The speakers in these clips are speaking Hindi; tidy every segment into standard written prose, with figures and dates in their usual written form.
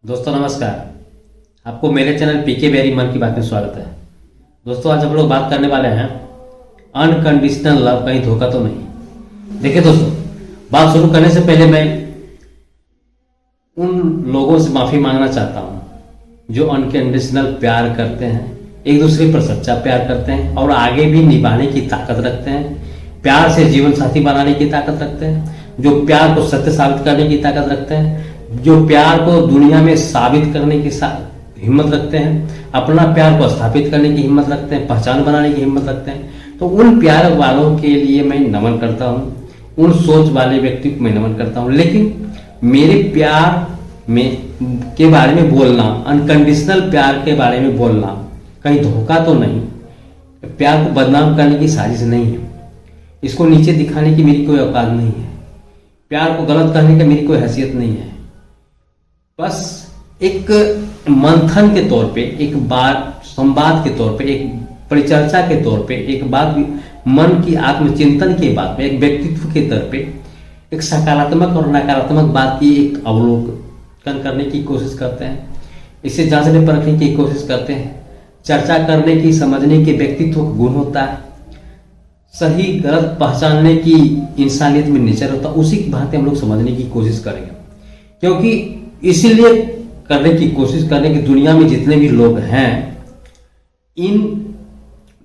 दोस्तों नमस्कार। आपको मेरे चैनल पीके बेरी मन की बात में स्वागत है। दोस्तों आज हम लोग बात करने वाले हैं अनकंडीशनल लव, कहीं धोखा तो नहीं। देखिए दोस्तों, बात शुरू करने से पहले मैं उन लोगों से माफ़ी मांगना चाहता हूं जो अनकंडीशनल प्यार करते हैं, एक दूसरे पर सच्चा प्यार करते हैं और आगे भी निभाने की ताकत रखते हैं, प्यार से जीवन साथी बनाने की ताकत रखते हैं, जो प्यार को सत्य साबित करने की ताकत रखते हैं, जो प्यार को दुनिया में साबित करने की हिम्मत रखते हैं, अपना प्यार को स्थापित करने की हिम्मत रखते हैं, पहचान बनाने की हिम्मत रखते हैं। तो उन प्यार वालों के लिए मैं नमन करता हूँ, उन सोच वाले व्यक्ति को मैं नमन करता हूँ। लेकिन मेरे प्यार में के बारे में बोलना, अनकंडीशनल प्यार के बारे में बोलना कहीं धोखा तो नहीं, प्यार को बदनाम करने की साजिश नहीं है, इसको नीचे दिखाने की मेरी कोई औकात नहीं है, प्यार को गलत करने की मेरी कोई हैसियत नहीं है। बस एक मंथन के तौर पे, एक बात संवाद के तौर पे, एक परिचर्चा के तौर पे, एक बात मन की आत्मचिंतन के बात में, एक व्यक्तित्व के तौर पे एक सकारात्मक और नकारात्मक बात की एक अवलोकन करने की कोशिश करते हैं, इसे जांचने परखने की कोशिश करते हैं, चर्चा करने की, समझने के व्यक्तित्व का गुण होता है, सही गलत पहचानने की इंसानियत में नेचर होता है। उसी की बातें हम लोग समझने की कोशिश करेंगे, क्योंकि इसीलिए करने की कोशिश करने की दुनिया में जितने भी लोग हैं, इन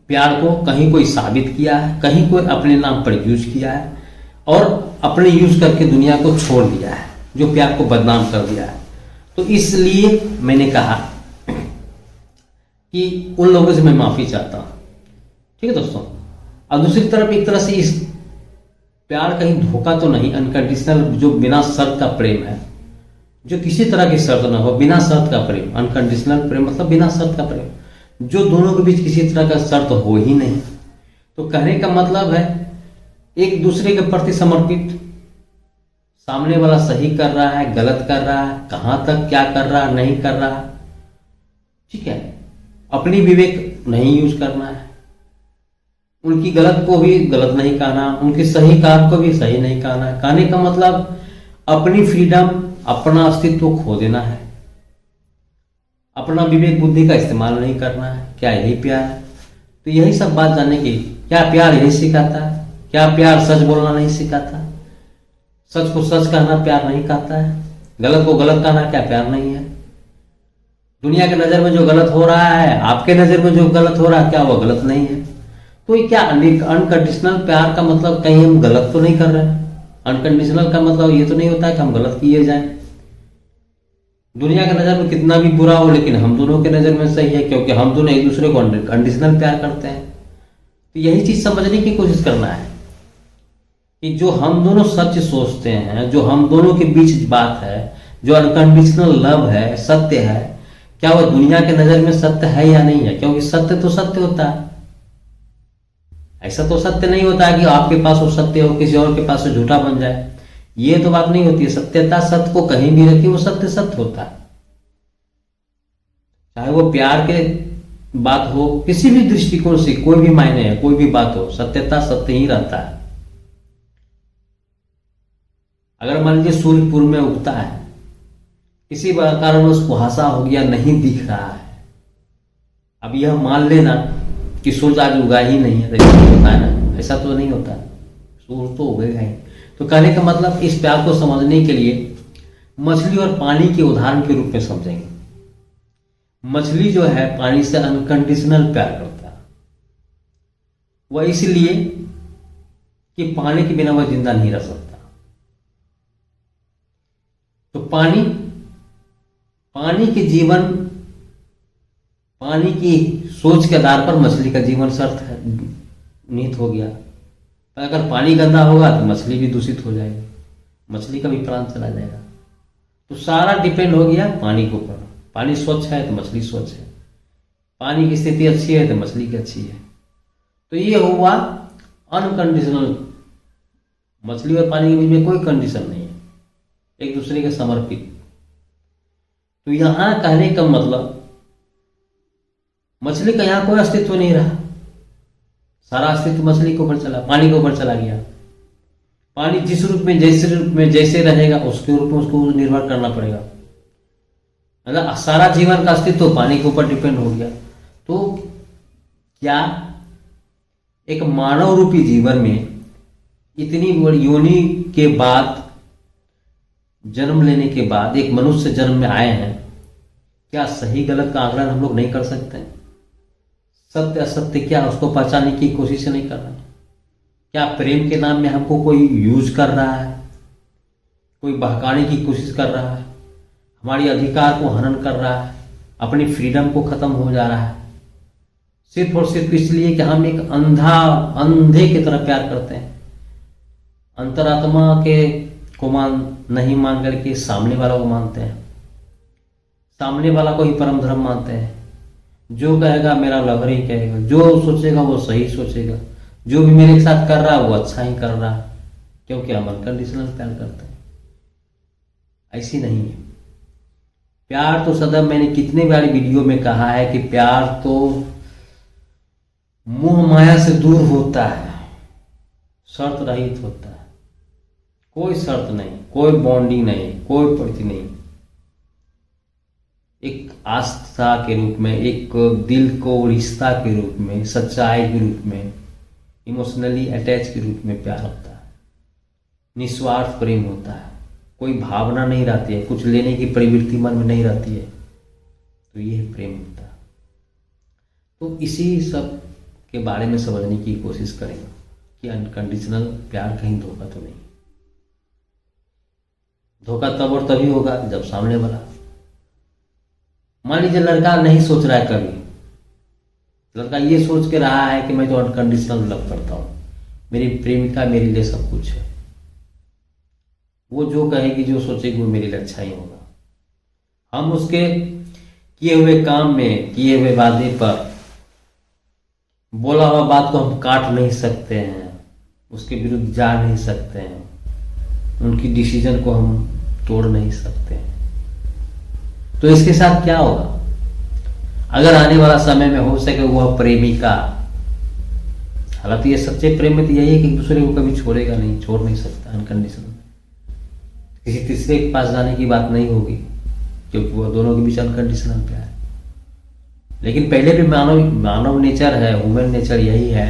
प्यार को कहीं कोई साबित किया है, कहीं कोई अपने नाम पर यूज किया है और अपने यूज करके दुनिया को छोड़ दिया है, जो प्यार को बदनाम कर दिया है। तो इसलिए मैंने कहा कि उन लोगों से मैं माफी चाहता हूं, ठीक है दोस्तों। और दूसरी तरफ एक तरह से इस प्यार कहीं धोखा तो नहीं, अनकंडीशनल जो बिना शर्त का प्रेम है, जो किसी तरह की शर्त ना हो, बिना शर्त का प्रेम, अनकंडीशनल प्रेम मतलब बिना शर्त का प्रेम, जो दोनों के बीच किसी तरह का शर्त हो ही नहीं। तो कहने का मतलब है एक दूसरे के प्रति समर्पित, सामने वाला सही कर रहा है, गलत कर रहा है, कहां तक क्या कर रहा है, नहीं कर रहा है, ठीक है, अपनी विवेक नहीं यूज करना है, उनकी गलत को भी गलत नहीं कहना, उनकी सही काम को भी सही नहीं कहना है। कहने का मतलब अपनी फ्रीडम, अपना अस्तित्व खो देना है, अपना विवेक बुद्धि का इस्तेमाल नहीं करना है। क्या यही प्यार है? तो यही सब बात जानने की, क्या प्यार यही सिखाता है? क्या प्यार सच बोलना नहीं सिखाता? सच को सच कहना प्यार नहीं कहता है? गलत को गलत कहना क्या प्यार नहीं है? दुनिया के नजर में जो गलत हो रहा है, आपके नजर में जो गलत हो रहा है, क्या वो गलत नहीं है? तो ये क्या अनकंडीशनल प्यार का मतलब कहीं हम गलत तो नहीं कर रहे हैं? अनकंडीशनल का मतलब ये तो नहीं होता है कि हम गलत किए जाएं। दुनिया के नजर में कितना भी बुरा हो, लेकिन हम दोनों के नजर में सही है, क्योंकि हम दोनों एक दूसरे को अनकंडीशनल प्यार करते हैं। तो यही चीज समझने की कोशिश करना है कि जो हम दोनों सच सोचते हैं, जो हम दोनों के बीच बात है, जो अनकंडीशनल लव है, सत्य है, क्या वो दुनिया के नजर में सत्य है या नहीं है? क्योंकि सत्य तो सत्य होता है, ऐसा तो सत्य नहीं होता है कि आपके पास वो सत्य हो, किसी और के पास वो झूठा बन जाए। ये तो बात नहीं होती है। सत्यता सत्य को कहीं भी रखी, वो सत्य सत्य होता है, चाहे वो प्यार के बात हो, किसी भी दृष्टिकोण से, कोई भी मायने है, कोई भी बात हो, सत्यता सत्य ही रहता है। अगर मान लीजिए सूर्य पूर्व में उगता है, किसी कारणवश कुहासा हो गया, नहीं दिख रहा है, अब यह मान लेना कि सूर्य आज उगा ही नहीं है, तो होता है ना? ऐसा तो नहीं होता, सूर्य तो उगेगा ही। तो कहने का मतलब इस प्यार को समझने के लिए मछली और पानी के उदाहरण के रूप में समझेंगे। मछली जो है पानी से अनकंडीशनल प्यार करता है, वह इसलिए कि पानी के बिना वह जिंदा नहीं रह सकता। तो पानी के जीवन, पानी की सोच के आधार पर मछली का जीवन शर्त है, निहित हो गया। अगर पानी गंदा होगा तो मछली भी दूषित हो जाएगी, मछली का भी प्राण चला जाएगा। तो सारा डिपेंड हो गया पानी के ऊपर। पानी स्वच्छ है तो मछली स्वच्छ है, पानी की स्थिति अच्छी है तो मछली की अच्छी है। तो ये हुआ अनकंडीशनल। मछली और पानी के बीच में कोई कंडीशन नहीं है, एक दूसरे के समर्पित। तो यहां कहने का मतलब मछली का यहां कोई अस्तित्व नहीं रहा, सारा अस्तित्व मछली के ऊपर चला, पानी के ऊपर चला गया। पानी जिस रूप में जैसे रहेगा, उसके रूप में उसको निर्भर करना पड़ेगा। मतलब सारा जीवन का अस्तित्व तो पानी के ऊपर डिपेंड हो गया। तो क्या एक मानव रूपी जीवन में इतनी बड़ी योनि के बाद, जन्म लेने के बाद एक मनुष्य जन्म में आए हैं, क्या सही गलत का आकलन हम लोग नहीं कर सकते हैं? सत्य असत्य क्या उसको पहचानने की कोशिश नहीं कर रहे हैं? क्या प्रेम के नाम में हमको कोई यूज कर रहा है, कोई बहकाने की कोशिश कर रहा है, हमारी अधिकार को हनन कर रहा है, अपनी फ्रीडम को खत्म हो जा रहा है, सिर्फ और सिर्फ इसलिए कि हम एक अंधे की तरह प्यार करते हैं, अंतरात्मा के को नहीं मान करके सामने वाला को मानते हैं, सामने वाला को ही परम धर्म मानते हैं। जो कहेगा मेरा लवर ही कहेगा, जो सोचेगा वो सही सोचेगा, जो भी मेरे साथ कर रहा है वो अच्छा ही कर रहा है, क्योंकि हम अनकंडीशनल प्यार करते हैं। ऐसी नहीं है प्यार। तो सदा मैंने कितने बारी वीडियो में कहा है कि प्यार तो मोह माया से दूर होता है, शर्त रहित होता है, कोई शर्त नहीं, कोई बॉन्डिंग नहीं, कोई प्रति नहीं, एक आस्था के रूप में, एक दिल को रिश्ता के रूप में, सच्चाई के रूप में, इमोशनली अटैच के रूप में प्यार होता है, निस्वार्थ प्रेम होता है, कोई भावना नहीं रहती है, कुछ लेने की प्रवृत्ति मन में नहीं रहती है, तो यह प्रेम होता है। तो इसी सब के बारे में समझने की कोशिश करेंगे कि अनकंडीशनल प्यार कहीं धोखा तो नहीं। धोखा तब और तभी होगा जब सामने वाला, मान लीजिए लड़का नहीं सोच रहा है, कभी लड़का ये सोच के रहा है कि मैं तो अनकंडीशनल लव करता हूं, मेरी प्रेमिका मेरे लिए सब कुछ है, वो जो कहेगी जो सोचेगी वो मेरे लिए अच्छा ही होगा। हम उसके किए हुए काम में, किए हुए वादे पर, बोला हुआ बात को हम काट नहीं सकते हैं, उसके विरुद्ध जा नहीं सकते हैं, उनकी डिसीजन को हम तोड़ नहीं सकते हैं। तो इसके साथ क्या होगा? अगर आने वाला समय में हो सके वह प्रेमिका, हालांकि ये सच्चे प्रेम में तो यही है कि एक दूसरे को कभी छोड़ेगा नहीं, छोड़ नहीं सकता अनकंडीशनल, किसी तीसरे के पास जाने की बात नहीं होगी, क्योंकि वो दोनों के बीच अनकंडीशनल प्यार है। लेकिन पहले भी मानव नेचर है, ह्यूमन नेचर यही है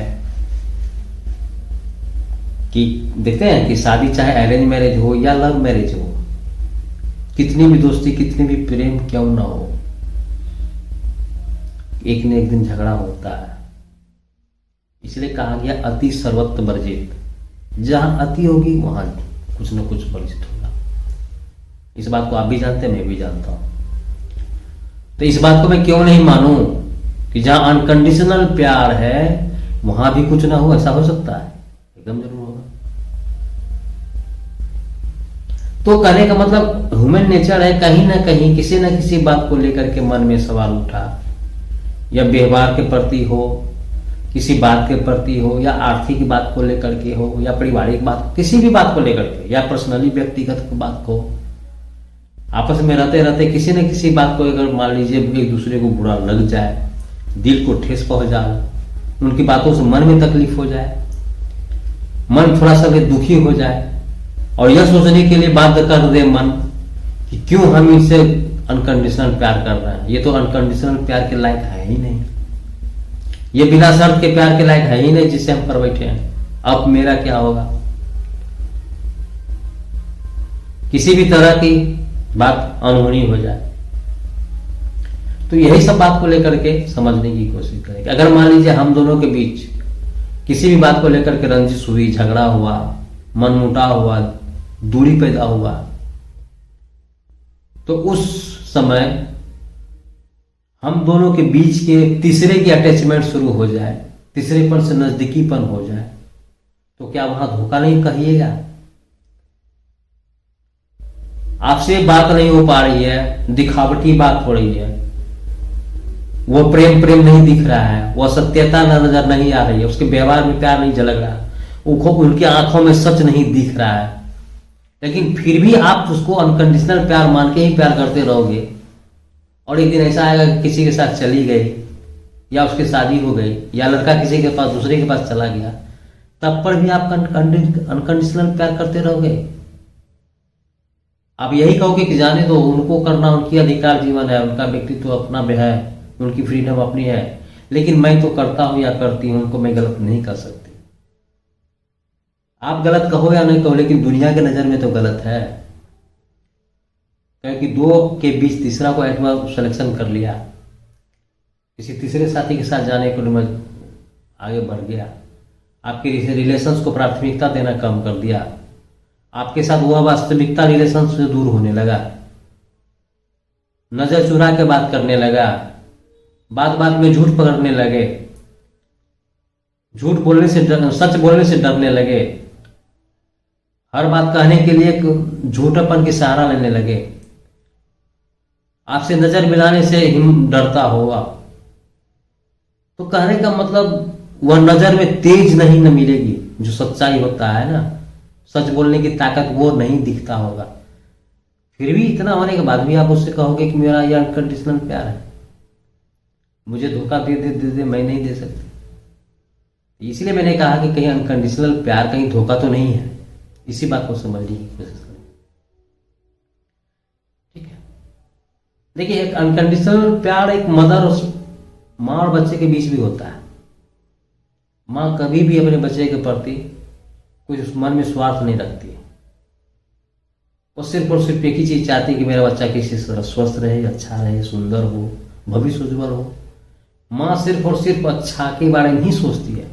कि देखते हैं कि शादी चाहे अरेंज मैरिज हो या लव मैरिज हो, कितनी भी दोस्ती, कितनी भी प्रेम क्यों ना हो, एक न एक दिन झगड़ा होता है। इसलिए कहा गया अति सर्वत्र वर्जित, जहां अति होगी वहां कुछ न कुछ वर्जित होगा। इस बात को आप भी जानते हैं, मैं भी जानता हूं। तो इस बात को मैं क्यों नहीं मानूं कि जहां अनकंडीशनल प्यार है वहां भी कुछ ना हो? ऐसा हो सकता है, एकदम जरूर होगा। तो कहने का मतलब ह्यूमन नेचर है, कहीं ना कहीं किसी न किसी बात को लेकर के मन में सवाल उठा, या व्यवहार के प्रति हो, किसी बात के प्रति हो, या आर्थिक बात को लेकर के हो, या पारिवारिक बात, किसी भी बात को लेकर के, या पर्सनली व्यक्तिगत बात को, आपस में रहते रहते किसी न किसी बात को अगर मान लीजिए एक दूसरे को बुरा लग जाए, दिल को ठेस पहुंच जाए, उनकी बातों से मन में तकलीफ हो जाए, मन थोड़ा सा भी दुखी हो जाए, और यह सोचने के लिए बाध्य कर दे मन कि क्यों हम इनसे अनकंडीशनल प्यार कर रहे हैं, ये तो अनकंडीशनल प्यार के लायक है ही नहीं, ये बिना शर्त के प्यार के लायक है ही नहीं जिससे हम कर बैठे हैं, अब मेरा क्या होगा? किसी भी तरह की बात अनहोनी हो जाए। तो यही सब बात को लेकर के समझने की कोशिश करेंगे। अगर मान लीजिए हम दोनों के बीच किसी भी बात को लेकर के रंजिश हुई, झगड़ा हुआ, मनमुटाव हुआ, दूरी पैदा हुआ, तो उस समय हम दोनों के बीच के तीसरे की अटैचमेंट शुरू हो जाए, तीसरेपन से नजदीकीपन हो जाए, तो क्या वहां धोखा नहीं कहिएगा? आपसे बात नहीं हो पा रही है, दिखावटी बात हो रही है, वो प्रेम नहीं दिख रहा है, वो सत्यता नजर नहीं आ रही है, उसके व्यवहार में प्यार नहीं झलक रहा, उनकी आंखों में सच नहीं दिख रहा है, लेकिन फिर भी आप उसको अनकंडीशनल प्यार मान के ही प्यार करते रहोगे, और एक दिन ऐसा आएगा कि किसी के साथ चली गई, या उसकी शादी हो गई, या लड़का किसी के पास दूसरे के पास चला गया, तब पर भी आप अनकंडीशनल प्यार करते रहोगे? आप यही कहोगे कि जाने दो, उनको करना, उनकी अधिकार जीवन है, उनका व्यक्तित्व तो अपना भी है, उनकी फ्रीडम अपनी है, लेकिन मैं तो करता हूं या करती हूं, उनको मैं गलत नहीं कर सकती। आप गलत कहो या नहीं कहो, लेकिन दुनिया के नज़र में तो गलत है, क्योंकि दो के बीच तीसरा को एटम सिलेक्शन कर लिया, किसी तीसरे साथी के साथ जाने के लिए मैं आगे बढ़ गया, आपके रिलेशंस को प्राथमिकता देना कम कर दिया, आपके साथ वह वास्तविकता रिलेशन से दूर होने लगा, नजर चुरा के बात करने लगा, बात बात में झूठ पकड़ने लगे, झूठ बोलने से सच बोलने से डरने लगे, हर बात कहने के लिए एक झूठापन की सहारा लेने लगे, आपसे नजर मिलाने से हिम डरता होगा। तो कहने का मतलब वह नजर में तेज नहीं न मिलेगी, जो सच्चाई होता है ना, सच बोलने की ताकत वो नहीं दिखता होगा। फिर भी इतना होने के बाद भी आप उससे कहोगे कि मेरा ये अनकंडीशनल प्यार है, मुझे धोखा दे दे दे दे, मैं नहीं दे सकती। इसलिए मैंने कहा कि कहीं अनकंडीशनल प्यार कहीं धोखा तो नहीं है, इसी बात को समझने की कोशिश करें। ठीक है, देखिए एक अनकंडीशनल प्यार एक मदर और माँ और बच्चे के बीच भी होता है। माँ कभी भी अपने बच्चे के प्रति कुछ उस मन में स्वार्थ नहीं रखती है, वो सिर्फ और सिर्फ एक ही चीज चाहती है कि मेरा बच्चा किसी तरह स्वस्थ रहे, अच्छा रहे, सुंदर हो, भविष्य उज्जवल हो। माँ सिर्फ और सिर्फ अच्छा के बारे में ही सोचती है,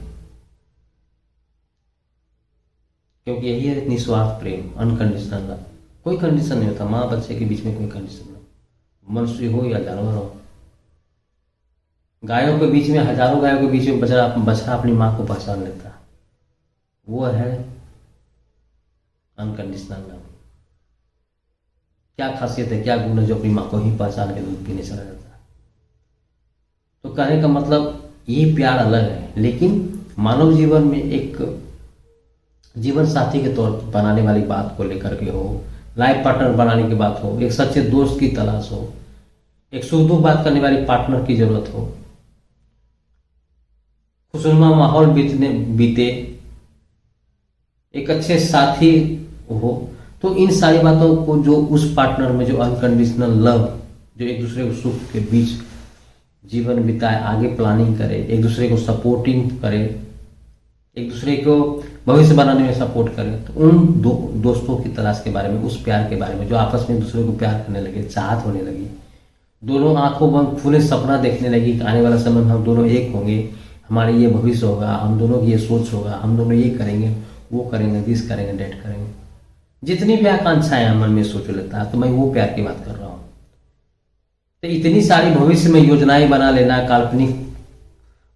क्योंकि यही है निस्वार्थ प्रेम, अनकंडीशनल लव। कोई कंडीशन नहीं होता माँ बच्चे के बीच में, कोई कंडीशन नहीं, मनुष्य हो या जानवर हो। गायों के बीच में, हजारों गायों के बीच में बछड़ा अपनी माँ को पहचान लेता है, वो है अनकंडीशनल लव। क्या खासियत है, क्या गुण है जो अपनी माँ को ही पहचान के दूध पीने चला जाता है। तो कहने का मतलब ये प्यार अलग है, लेकिन मानव जीवन में एक जीवन साथी के तौर पर बनाने वाली बात को लेकर के हो, लाइफ पार्टनर बनाने की बात हो, एक सच्चे दोस्त की तलाश हो, एक सुख दुख बात करने वाली पार्टनर की जरूरत हो, खुशनुमा माहौल बीते, एक अच्छे साथी हो, तो इन सारी बातों को जो उस पार्टनर में जो अनकंडीशनल लव, जो एक दूसरे को सुख के बीच जीवन बिताए, आगे प्लानिंग करे, एक दूसरे को सपोर्टिंग करे, एक दूसरे को भविष्य बनाने में सपोर्ट करे, तो उन दोस्तों की तलाश के बारे में, उस प्यार के बारे में, जो आपस में एक दूसरे को प्यार करने लगे, चाहत होने लगी, दोनों आंखों बंद खुले सपना देखने लगी कि आने वाला समय में हम दोनों एक होंगे, हमारे ये भविष्य होगा, हम दोनों की ये सोच होगा, हम दोनों ये करेंगे, वो करेंगे, दिस करेंगे, डेट करेंगे, जितनी भी आकांक्षाएं मन में सोच लेता है, तो मैं वो प्यार की बात कर रहा हूँ। तो इतनी सारी भविष्य में योजनाएं बना लेना, काल्पनिक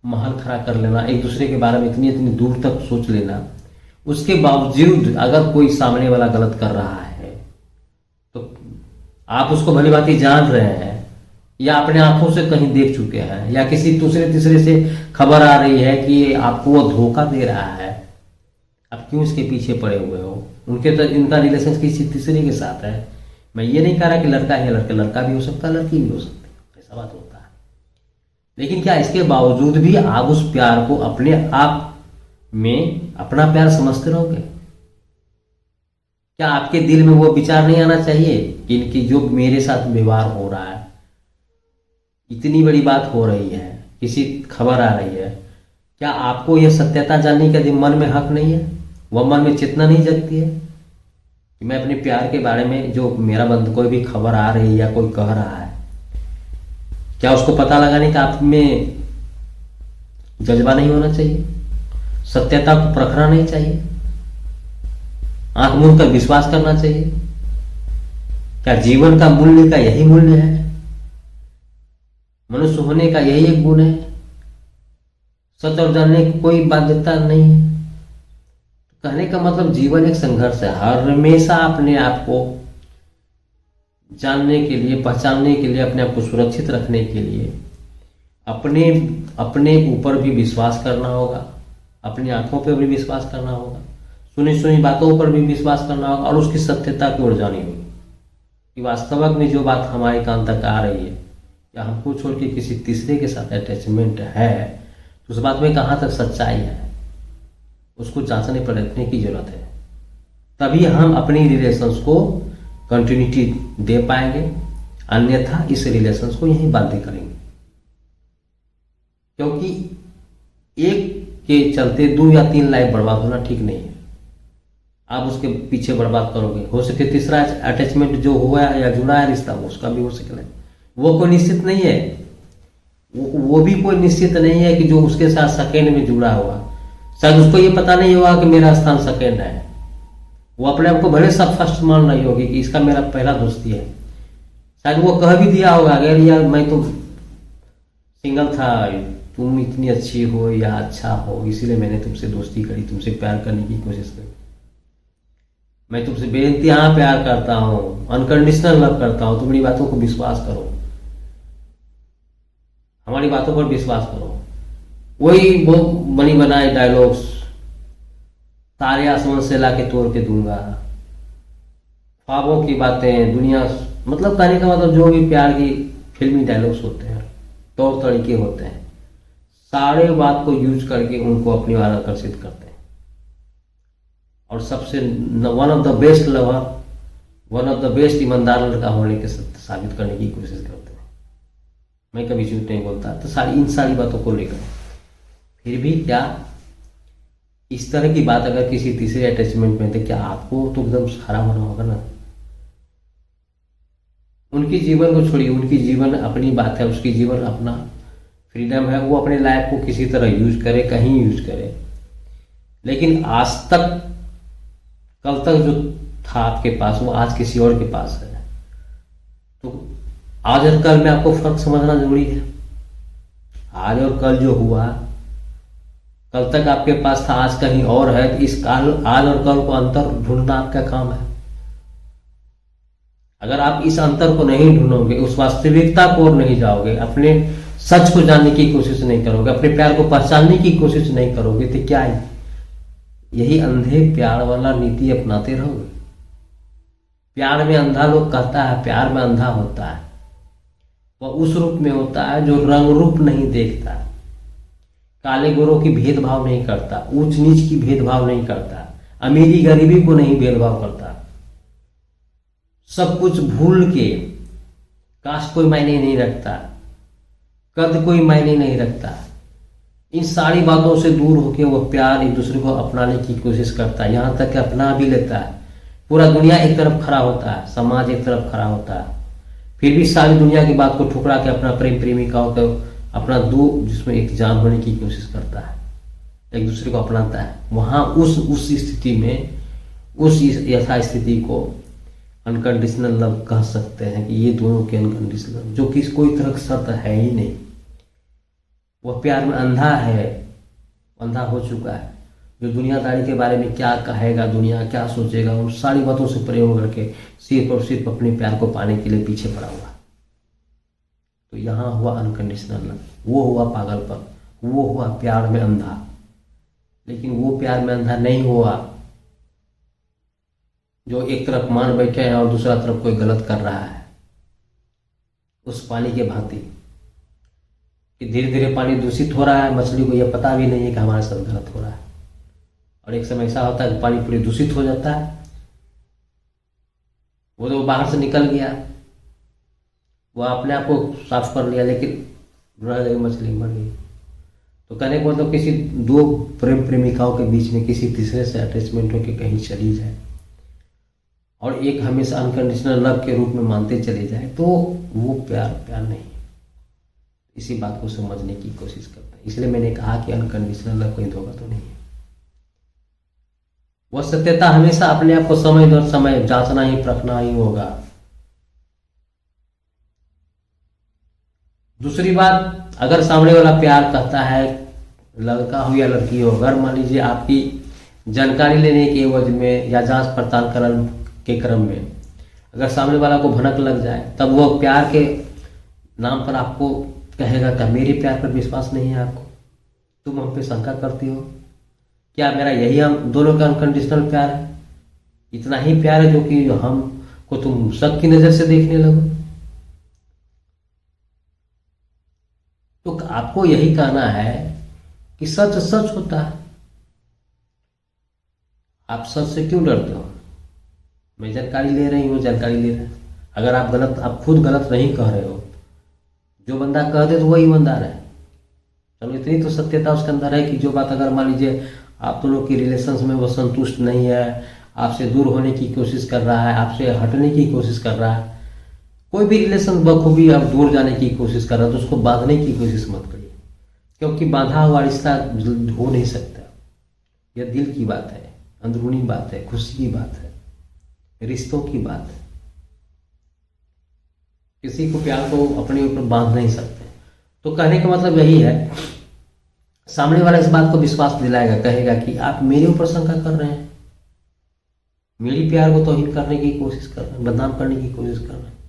महल खड़ा कर लेना, एक दूसरे के बारे में इतनी इतनी दूर तक सोच लेना, उसके बावजूद अगर कोई सामने वाला गलत कर रहा है तो आप उसको भली भांति जान रहे हैं, या अपने आंखों से कहीं देख चुके हैं, या किसी दूसरे तीसरे से खबर आ रही है कि आपको वो धोखा दे रहा है, आप क्यों इसके पीछे पड़े हुए हो। उनके तो इनका रिलेशन किसी तीसरे के साथ है। मैं ये नहीं कह रहा कि लड़का है, लड़का भी हो सकता है, लड़की भी हो सकती है, ऐसा बात होता है। लेकिन क्या इसके बावजूद भी आप उस प्यार को अपने आप में अपना प्यार समझते रहोगे? क्या आपके दिल में वो विचार नहीं आना चाहिए कि इनकी जो मेरे साथ व्यवहार हो रहा है, इतनी बड़ी बात हो रही है, किसी खबर आ रही है, क्या आपको यह सत्यता जानने का मन में हक नहीं है? वह मन में चेतना नहीं जगती है कि मैं अपने प्यार के बारे में, जो मेरा बंद कोई भी खबर आ रही है या कोई कह रहा है, क्या उसको पता लगाने का आप में जज्बा नहीं होना चाहिए? सत्यता को परखना नहीं चाहिए? आंख मूंद कर विश्वास करना चाहिए? क्या जीवन का मूल्य का यही मूल्य है? मनुष्य होने का यही एक गुण है? सच और जानने की कोई बाध्यता नहीं है? कहने का मतलब जीवन एक संघर्ष है। हर हमेशा अपने आप को जानने के लिए, पहचानने के लिए, अपने आप को सुरक्षित रखने के लिए अपने ऊपर भी विश्वास करना होगा, अपनी आंखों पर भी विश्वास करना होगा, सुनी सुनी बातों पर भी विश्वास करना होगा, और उसकी सत्यता की ओर जानी होगी कि वास्तविक में जो बात हमारे कान तक आ रही है, या हमको छोड़ के किसी तीसरे के साथ अटैचमेंट है, तो उस बात में कहाँ तक सच्चाई है, उसको जांचने परखने की जरूरत है। तभी हम अपनी रिलेशंस को कंटिन्यूटी दे पाएंगे, अन्यथा इस रिलेशंस को यहीं बाध्य करेंगे। क्योंकि एक के चलते 2 या 3 लाइफ बर्बाद होना ठीक नहीं है। आप उसके पीछे बर्बाद करोगे, हो सके तीसरा अटैचमेंट जो हुआ है या जुड़ा है रिश्ता, उसका भी हो सकता है। वो कोई निश्चित नहीं है, वो भी कोई निश्चित नहीं है कि जो उसके साथ सेकेंड में जुड़ा हुआ, शायद उसको ये पता नहीं होगा कि मेरा स्थान सेकेंड है। वो अपने आप को भले सब फर्स्ट मान रही होगी कि इसका मेरा पहला दोस्ती है। शायद वो कह भी दिया होगा अगर यार मैं तो सिंगल था, तुम इतनी अच्छी हो या अच्छा हो, इसीलिए मैंने तुमसे दोस्ती करी, तुमसे प्यार करने की कोशिश करी। मैं तुमसे बेइंतहा प्यार करता हूँ, अनकंडीशनल लव करता हूँ, तुम मेरी बातों को विश्वास करो, हमारी बातों पर विश्वास करो। वही वो बनी बनाए डायलॉग्स, तारे आसमान से लाके तोड़ के दूंगा, ख्वाबों की बातें, दुनिया, मतलब कहने का मतलब जो भी प्यार की फिल्मी डायलॉग्स होते हैं, तौर तरीके होते हैं, सारे बात को यूज करके उनको अपनी ओर आकर्षित करते हैं। और सबसे one of the best lover, one of the best ईमानदार लड़का होने के साबित करने की कोशिश करते हैं। मैं कभी झूठ नहीं बोलता। तो इन सारी बातों को लेकर फिर भी क्या इस तरह की बात अगर किसी तीसरे अटैचमेंट में, तो क्या आपको तो एकदम खराब होना होगा ना। उनकी जीवन को छोड़िए, उनकी जीवन अपनी बात है, उसकी जीवन अपना फ्रीडम है, वो अपने लाइफ को किसी तरह यूज करे, कहीं यूज करे। लेकिन आज तक, कल तक जो था आपके पास, वो आज किसी और के पास है। तो आज और कल में आपको फर्क समझना जरूरी है। आज और कल जो हुआ, कल तक आपके पास था, आज कहीं और है। तो इस काल, आज और कल को अंतर ढूंढना आपका काम है। अगर आप इस अंतर को नहीं ढूंढोगे, उस वास्तविकता को और नहीं जाओगे, अपने सच को जानने की कोशिश नहीं करोगे, अपने प्यार को पहचानने की कोशिश नहीं करोगे, तो क्या है, यही अंधे प्यार वाला नीति अपनाते रहोगे। प्यार में अंधा लोग कहता है, प्यार में अंधा होता है, वह उस रूप में होता है जो रंग रूप नहीं देखता, काले गोरों की भेदभाव नहीं करता, ऊंच नीच की भेदभाव नहीं करता, अमीरी गरीबी को नहीं भेदभाव करता। सब कुछ भूल के, कास्ट कोई मायने नहीं रखता, कद कोई मायने नहीं रखता, इन सारी बातों से दूर होकर वह प्यार एक दूसरे को अपनाने की कोशिश करता है, यहाँ तक कि अपना भी लेता है। पूरा दुनिया एक तरफ खड़ा होता है, समाज एक तरफ खड़ा होता है, फिर भी सारी दुनिया की बात को ठुकरा के अपना प्रेम प्रेमिकाओं को, अपना दो जिसमें एक जान होने की कोशिश करता है, एक दूसरे को अपनाता है। वहाँ उस स्थिति में, उस यथा स्थिति को अनकंडीशनल लव कह सकते हैं कि ये दोनों के अनकंडीशनल, जो कि कोई तरह की शर्त है ही नहीं। वह प्यार में अंधा है, अंधा हो चुका है, जो दुनियादारी के बारे में क्या कहेगा, दुनिया क्या सोचेगा, उन सारी बातों से परे होकर के सिर्फ और सिर्फ अपने प्यार को पाने के लिए पीछे पड़ा हुआ। तो यहाँ हुआ अनकंडीशनल लव, वो हुआ पागलपन, वो हुआ प्यार में अंधा। लेकिन वो प्यार में अंधा नहीं हुआ जो एक तरफ मान बैठे हैं और दूसरा तरफ कोई गलत कर रहा है। उस पानी के भांति कि धीरे धीरे पानी दूषित हो रहा है, मछली को यह पता भी नहीं है कि हमारे साथ गलत हो रहा है, और एक समय ऐसा होता है कि पानी पूरी दूषित हो जाता है। वो तो बाहर से निकल गया, वो अपने आप को साफ कर लिया, लेकिन रह गई मछली, मर गई। तो कहने को मतलब किसी दो प्रेम प्रेमिकाओं के बीच में किसी तीसरे से अटैचमेंट होकर कहीं चली जाए और एक हमेशा अनकंडीशनल लव के रूप में मानते चले जाए, तो वो प्यार नहीं। इसी बात को समझने की कोशिश करते हैं। इसलिए मैंने कहा कि अनकंडीशनल लव कहीं धोखा तो नहीं है। वह सत्यता हमेशा अपने आप को समय दर समय जांचना ही, परखना ही होगा। दूसरी बात, अगर सामने वाला प्यार कहता है, लड़का हो या लड़की हो, अगर मान लीजिए आपकी जानकारी लेने के एवज में या जांच पड़ताल के क्रम में अगर सामने वाला को भनक लग जाए, तब वो प्यार के नाम पर आपको कहेगा कि मेरे प्यार पर विश्वास नहीं है आपको, तुम हम पे शंका करती हो, क्या मेरा यही हम दोनों का अनकंडीशनल प्यार है? इतना ही प्यार है जो कि हमको तुम शक की नजर से देखने लगो? तो आपको यही कहना है कि सच सच होता है। आप सच से क्यों डरते हो? मैं जानकारी ले रही हूँ, जानकारी ले रहे हैं। अगर आप गलत, आप खुद गलत नहीं कह रहे हो, जो बंदा कह दे तो वही ईमानदार है। चलो इतनी तो सत्यता उसके अंदर है कि जो बात अगर मान लीजिए आप दोनों की रिलेशंस में वो संतुष्ट नहीं है, आपसे दूर होने की कोशिश कर रहा है, आपसे हटने की कोशिश कर रहा है, कोई भी रिलेशन बखूबी आप दूर जाने की कोशिश कर रहा है तो उसको बांधने की कोशिश मत करिए, क्योंकि बांधा हुआ रिश्ता हो नहीं सकता। यह दिल की बात है, अंदरूनी बात है, खुशी की बात है, रिश्तों की बात है। किसी को प्यार को अपने ऊपर बांध नहीं सकते। तो कहने का मतलब यही है, सामने वाला इस बात को विश्वास दिलाएगा, कहेगा कि आप मेरे ऊपर शंका कर रहे हैं, मेरी प्यार को तौहीन करने की कोशिश कर रहे हैं, बदनाम करने की कोशिश कर रहे हैं।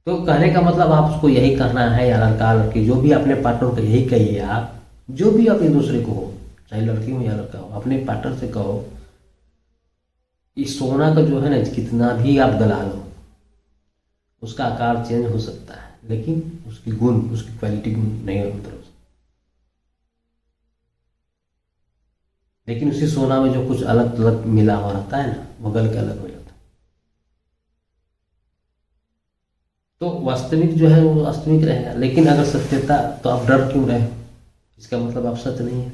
तो कहने का मतलब आप उसको यही करना है, या लड़का लड़की जो भी अपने पार्टनर को यही कहिए, आप जो भी अपने दूसरे को हो, चाहे लड़की हो या लड़का हो, अपने पार्टनर से कहो इस सोना का जो है ना, कितना भी आप गला लो उसका आकार चेंज हो सकता है, लेकिन उसकी गुण, उसकी क्वालिटी नहीं होता। लेकिन उसी सोना में जो कुछ अलग अलग मिला हुआ रहता है ना, वो गल के अलग हो जाता है। तो वास्तविक जो है वो वास्तविक रहेगा। लेकिन अगर सत्यता, तो आप डर क्यों रहे हो? इसका मतलब आप सत्य नहीं है।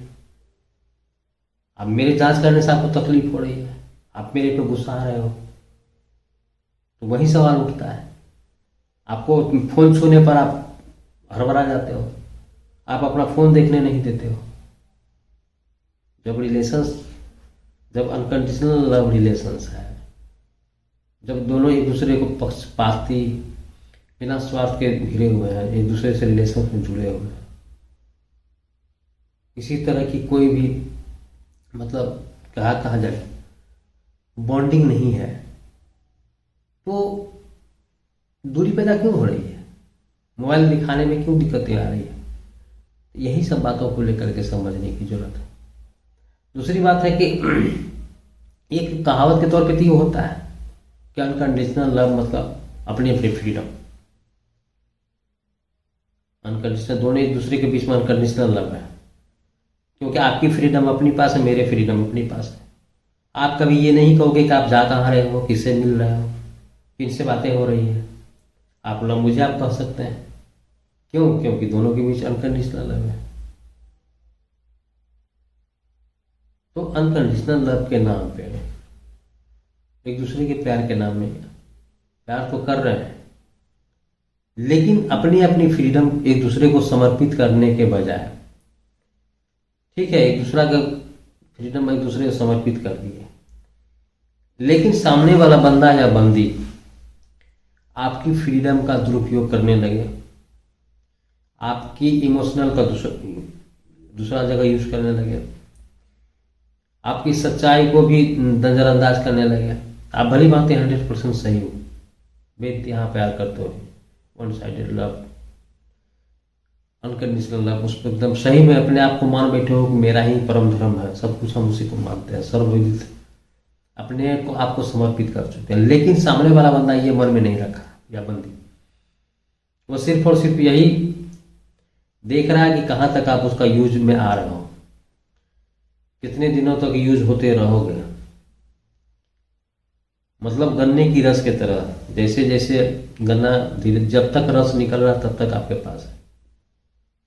अब मेरी जांच करने से आपको तकलीफ हो रही है, आप मेरे पे गुस्सा आ रहे हो, तो वही सवाल उठता है। आपको फोन छूने पर आप हड़बड़ा जाते हो, आप अपना फोन देखने नहीं देते हो। जब रिलेशंस, जब अनकंडीशनल लव रिलेशंस है, जब दोनों एक दूसरे को पक्षपाती बिना स्वार्थ के घिरे हुए हैं, एक दूसरे से रिलेशन में जुड़े हुए हैं, किसी तरह की कोई भी मतलब कहा जाए बॉन्डिंग नहीं है, तो दूरी पैदा क्यों हो रही है? मोबाइल दिखाने में क्यों दिक्कतें आ रही है? यही सब बातों को लेकर के समझने की जरूरत है। दूसरी बात है कि एक कहावत के तौर पे तो ये होता है कि अनकंडीशनल लव मतलब अपनी अपनी फ्रीडम। अनकंडीशनल, दोनों एक दूसरे के बीच में अनकंडीशनल लव है, क्योंकि आपकी फ्रीडम अपनी पास है, मेरे फ्रीडम अपनी पास है। आप कभी ये नहीं कहोगे कि आप जा कहाँ रहे हो, किससे मिल रहे हो, किनसे बातें हो रही है। आप ना मुझे आप कह सकते हैं, क्यों? क्योंकि दोनों के बीच अनकंडीशनल लव है। तो अनकंडीशनल लव के नाम पे, एक दूसरे के प्यार के नाम में प्यार तो कर रहे हैं, लेकिन अपनी अपनी फ्रीडम एक दूसरे को समर्पित करने के बजाय, ठीक है, एक दूसरा का फ्रीडम एक दूसरे को समर्पित कर दिए, लेकिन सामने वाला बंदा या बंदी आपकी फ्रीडम का दुरुपयोग करने लगे, आपकी इमोशनल का दूसरा जगह यूज करने लगे, आपकी सच्चाई को भी नजरअंदाज करने लगे। आप भली बातें 100% सही हो, बेइंतहा प्यार करते हो, one sided love, unconditional love, उस पर एकदम सही में अपने आप को मान बैठे हो कि मेरा ही परम धर्म है, सब कुछ हम उसी को मानते हैं, सर्वविदित, अपने को आपको समर्पित कर चुके हैं। लेकिन सामने वाला बंदा ये मन में नहीं रखा या बंदी, वो सिर्फ और सिर्फ यही देख रहा है कि कहाँ तक आप उसका यूज में आ रहे हो, कितने दिनों तक यूज होते रहोगे। मतलब गन्ने की रस की तरह, जैसे जैसे गन्ना धीरे, जब तक रस निकल रहा तब तक आपके पास है।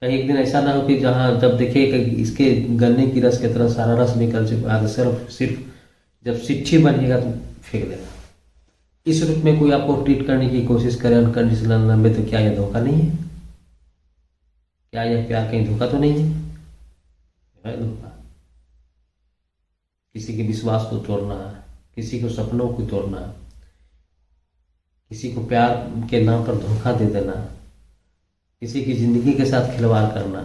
कहीं एक दिन ऐसा ना हो कि जहाँ जब देखे कि इसके गन्ने की रस की तरह सारा रस निकल चुका है, सिर्फ जब सिट्ठी बनिएगा तो फेंक देना। इस रूप में कोई आपको ट्रीट करने की कोशिश करे अनकंडीशनल लव में, तो क्या यह धोखा नहीं है? क्या यह प्यार कहीं धोखा तो नहीं है? धोखा। किसी के विश्वास को तोड़ना, किसी को सपनों को तोड़ना, किसी को प्यार के नाम पर धोखा दे देना, किसी की जिंदगी के साथ खिलवाड़ करना।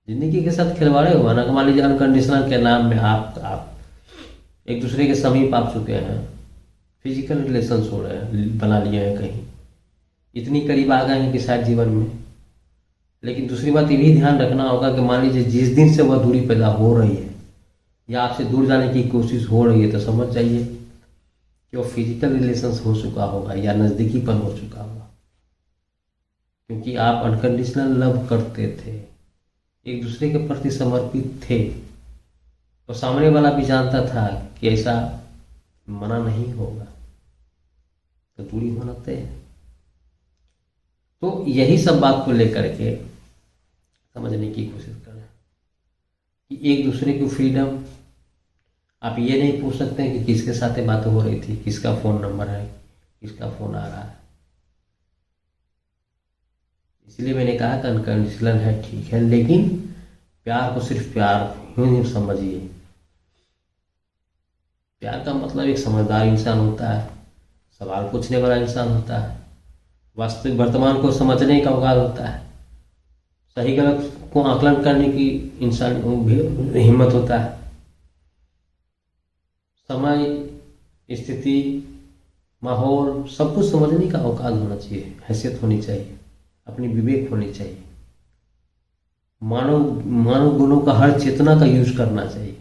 जिंदगी के साथ खिलवाड़े हुआ ना, मान लीजिए अनकंडीशनल के नाम में आप एक दूसरे के समीप आ चुके हैं, फिजिकल रिलेशंस हो रहे हैं, बना लिए हैं, कहीं इतनी करीब आ गए हैं कि शायद जीवन में। लेकिन दूसरी बात ये भी ध्यान रखना होगा कि मान लीजिए जिस दिन से वह दूरी पैदा हो रही है या आपसे दूर जाने की कोशिश हो रही है, तो समझ जाइए कि वो फिजिकल रिलेशंस हो चुका होगा या नज़दीकीपन हो चुका होगा, क्योंकि आप अनकंडीशनल लव करते थे, एक दूसरे के प्रति समर्पित थे, और सामने वाला भी जानता था कि ऐसा मना नहीं होगा तो दूरी होना तय है। तो यही सब बात को लेकर के समझने की कोशिश करें कि एक दूसरे की फ्रीडम, आप ये नहीं पूछ सकते हैं कि किसके साथ बात हो रही थी, किसका फ़ोन नंबर है, किसका फ़ोन आ रहा है। इसलिए मैंने कहा कि अनकंडीशनल है ठीक है, लेकिन प्यार को सिर्फ प्यार ही नहीं समझिए। प्यार का मतलब एक समझदार इंसान होता है, सवाल पूछने वाला इंसान होता है, वास्तविक वर्तमान को समझने का औकात होता है, सही गलत को आकलन करने की इंसान हिम्मत होता है, समय, स्थिति, माहौल सब कुछ समझने का औकात होना चाहिए, हैसियत होनी चाहिए, अपनी विवेक होनी चाहिए, मानव गुणों का हर चेतना का यूज करना चाहिए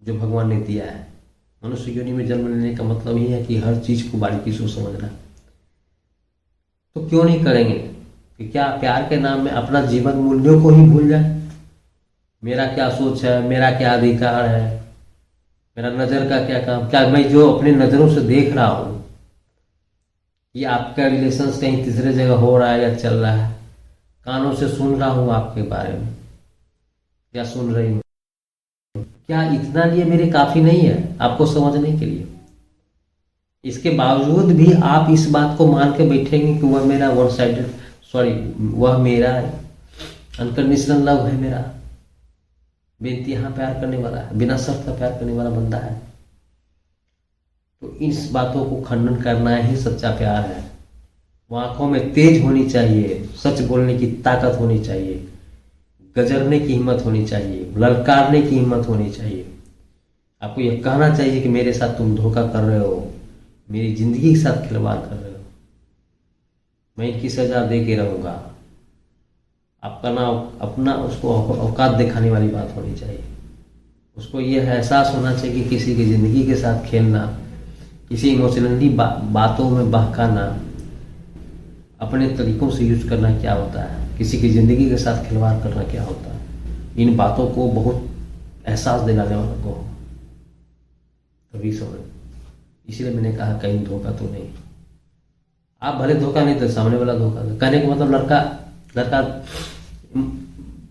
जो भगवान ने दिया है। मनुष्य योनि में जन्म लेने का मतलब ही है कि हर चीज को बारीकी से समझना। तो क्यों नहीं करेंगे कि क्या प्यार के नाम में अपना जीवन मूल्यों को ही भूल जाए? मेरा क्या सोच है, मेरा क्या अधिकार है, मेरा नज़र का क्या काम, क्या मैं जो अपनी नज़रों से देख रहा हूँ कि आपका रिलेशन कहीं तीसरे जगह हो रहा है या चल रहा है, कानों से सुन रहा हूँ आपके बारे में या सुन रही हूँ, क्या इतना लिए मेरे काफ़ी नहीं है आपको समझने के लिए? इसके बावजूद भी आप इस बात को मान के बैठेंगे कि वह मेरा वन साइडेड, वह मेरा अनकंडीशनल लव है, मेरा बेइंतहा प्यार करने वाला है, बिना शर्त का प्यार करने वाला बंदा है। तो इस बातों को खंडन करना ही सच्चा प्यार है। वो आंखों में तेज होनी चाहिए, सच बोलने की ताकत होनी चाहिए, गजरने की हिम्मत होनी चाहिए, ललकारने की हिम्मत होनी चाहिए। आपको यह कहना चाहिए कि मेरे साथ तुम धोखा कर रहे हो, मेरी जिंदगी के साथ खिलवाड़ कर रहे हो, मैं इनकी सजा दे के रहूँगा। आपका ना अपना उसको औकात दिखाने वाली बात होनी चाहिए। उसको यह एहसास होना चाहिए कि किसी की ज़िंदगी के साथ खेलना, किसी इमोशनली बातों में बहकाना, अपने तरीकों से यूज करना क्या होता है, किसी की ज़िंदगी के साथ खिलवाड़ करना क्या होता है, इन बातों को बहुत एहसास दिलाने वाला को तभी समझ। इसलिए मैंने कहा कहीं धोखा तो नहीं। आप भले धोखा नहीं तो सामने वाला धोखा दे। कहने का मतलब लड़का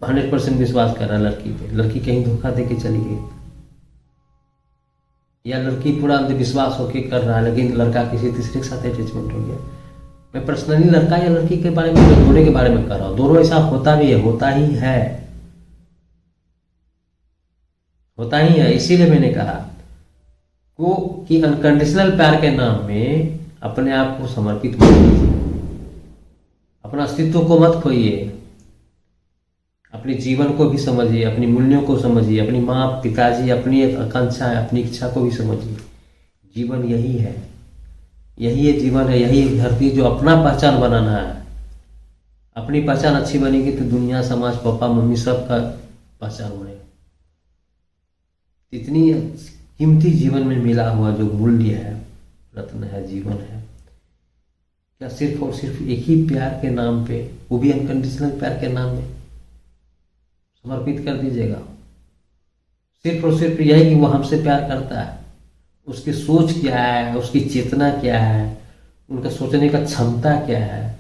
100% विश्वास कर रहा है लड़की पे, लड़की कहीं धोखा दे के चली गई, या लड़की पूरा अंधविश्वास होके कर रहा है लेकिन लड़का किसी तीसरे के साथ अटैचमेंट हो गया। मैं पर्सनली लड़का या लड़की के बारे में, दोनों के बारे में कर रहा हूँ। दोनों ऐसा होता भी है, होता ही है, होता ही है। इसीलिए मैंने कहा कि अनकंडीशनल प्यार के नाम में अपने आप को समर्पित मत कीजिए, अपना अस्तित्व को मत खोइए, अपने जीवन को भी समझिए, अपनी मूल्यों को समझिए, अपनी माँ पिताजी, अपनी आकांक्षा, अपनी इच्छा को भी समझिए। जीवन यही है, यही है जीवन है, यही धरती जो अपना पहचान बनाना है। अपनी पहचान अच्छी बनेगी तो दुनिया, समाज, पापा मम्मी सबका पहचान बनेगा। इतनी कीमती जीवन में मिला हुआ जो मूल्य है, रत्न है, जीवन है, क्या सिर्फ और सिर्फ एक ही प्यार के नाम पे, वो भी अनकंडीशनल प्यार के नाम में समर्पित कर दीजिएगा? सिर्फ और सिर्फ यही कि वो हमसे प्यार करता है, उसकी सोच क्या है, उसकी चेतना क्या है, उनका सोचने का क्षमता क्या है,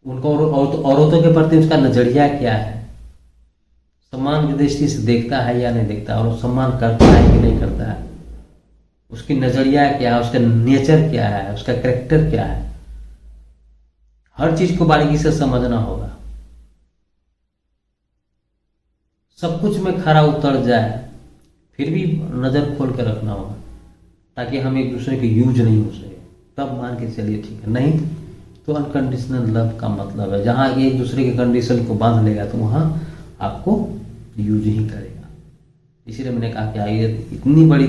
उनका औरतों के प्रति उसका नजरिया क्या है, सम्मान की दृष्टि से देखता है या नहीं देखता, और सम्मान करता है कि नहीं करता है, उसकी नजरिया क्या है, उसका नेचर क्या है, उसका कैरेक्टर क्या है, हर चीज को बारीकी से समझना होगा। सब कुछ में खरा उतर जाए फिर भी नजर खोल कर रखना होगा, ताकि हम एक दूसरे के यूज नहीं हो सके, तब मान के चलिए ठीक है। नहीं तो अनकंडीशनल लव का मतलब है जहाँ एक दूसरे के कंडीशन को बांध लेगा तो वहाँ आपको यूज ही करेगा। इसीलिए मैंने कहा कि आइए इतनी बड़ी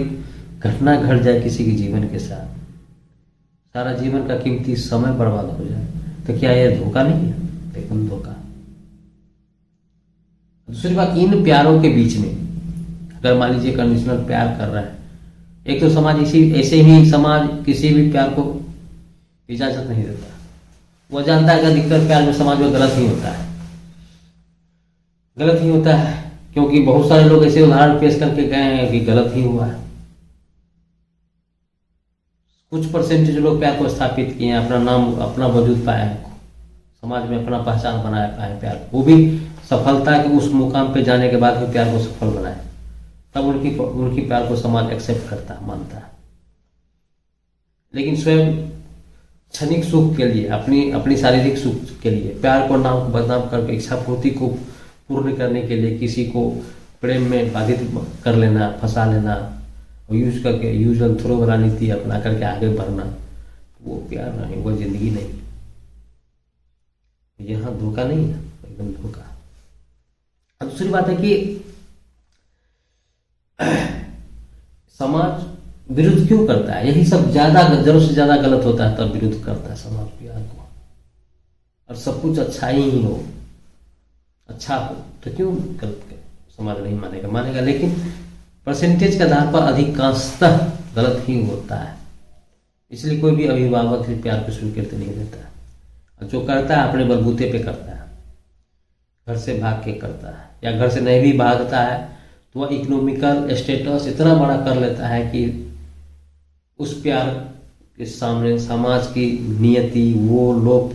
घटना घट जाए किसी के जीवन के साथ, सारा जीवन का कीमती समय बर्बाद हो जाए, तो क्या यह धोखा नहीं है? एकदम धोखा। दूसरी बात, इन प्यारों के बीच में अगर मान लीजिए कंडीशनल प्यार कर रहा है, एक तो समाज ऐसे ही समाज किसी भी प्यार को इजाजत नहीं देता। वो जानता है कि अधिकतर प्यार में समाज में गलत ही होता है, गलत ही होता है, क्योंकि बहुत सारे लोग ऐसे उदाहरण पेश करके गए हैं कि गलत ही हुआ है। कुछ परसेंटेज लोग प्यार को स्थापित किए हैं, अपना नाम, अपना वजूद पाया है, समाज में अपना पहचान बनाया पाए प्यार को। वो भी सफलता के उस मुकाम पे जाने के बाद भी प्यार को सफल बनाए, तब उनकी प्यार को समाज एक्सेप्ट करता है, मानता है। लेकिन स्वयं क्षणिक सुख के लिए, अपनी शारीरिक सुख के लिए प्यार को नाम बदनाम करके इच्छा पूर्ति को पूर्ण करने के लिए किसी को प्रेम में बाधित कर लेना, फंसा लेना और यूज एंड थ्रो वाला नीति अपना करके आगे बढ़ना, वो प्यार नहीं, वो जिंदगी नहीं। यहाँ धोखा नहीं है, एकदम धोखा। अब दूसरी बात है कि समाज विरुद्ध क्यों करता है? यही सब ज्यादा, जरूरत से ज्यादा गलत होता है तब विरुद्ध करता है समाज प्यार को। और सब कुछ अच्छा ही हो, अच्छा हो तो क्यों गलत समाज नहीं मानेगा? मानेगा, लेकिन परसेंटेज के आधार पर अधिकांशतः गलत ही होता है। इसलिए कोई भी अभिभावक भी प्यार को स्वीकृति नहीं देता है, और जो करता है अपने बलबूते पे करता है, घर से भाग के करता है, या घर से नहीं भी भागता है तो वह इकोनॉमिकल स्टेटस इतना बड़ा कर लेता है कि उस प्यार के सामने समाज की नियति, वो लोग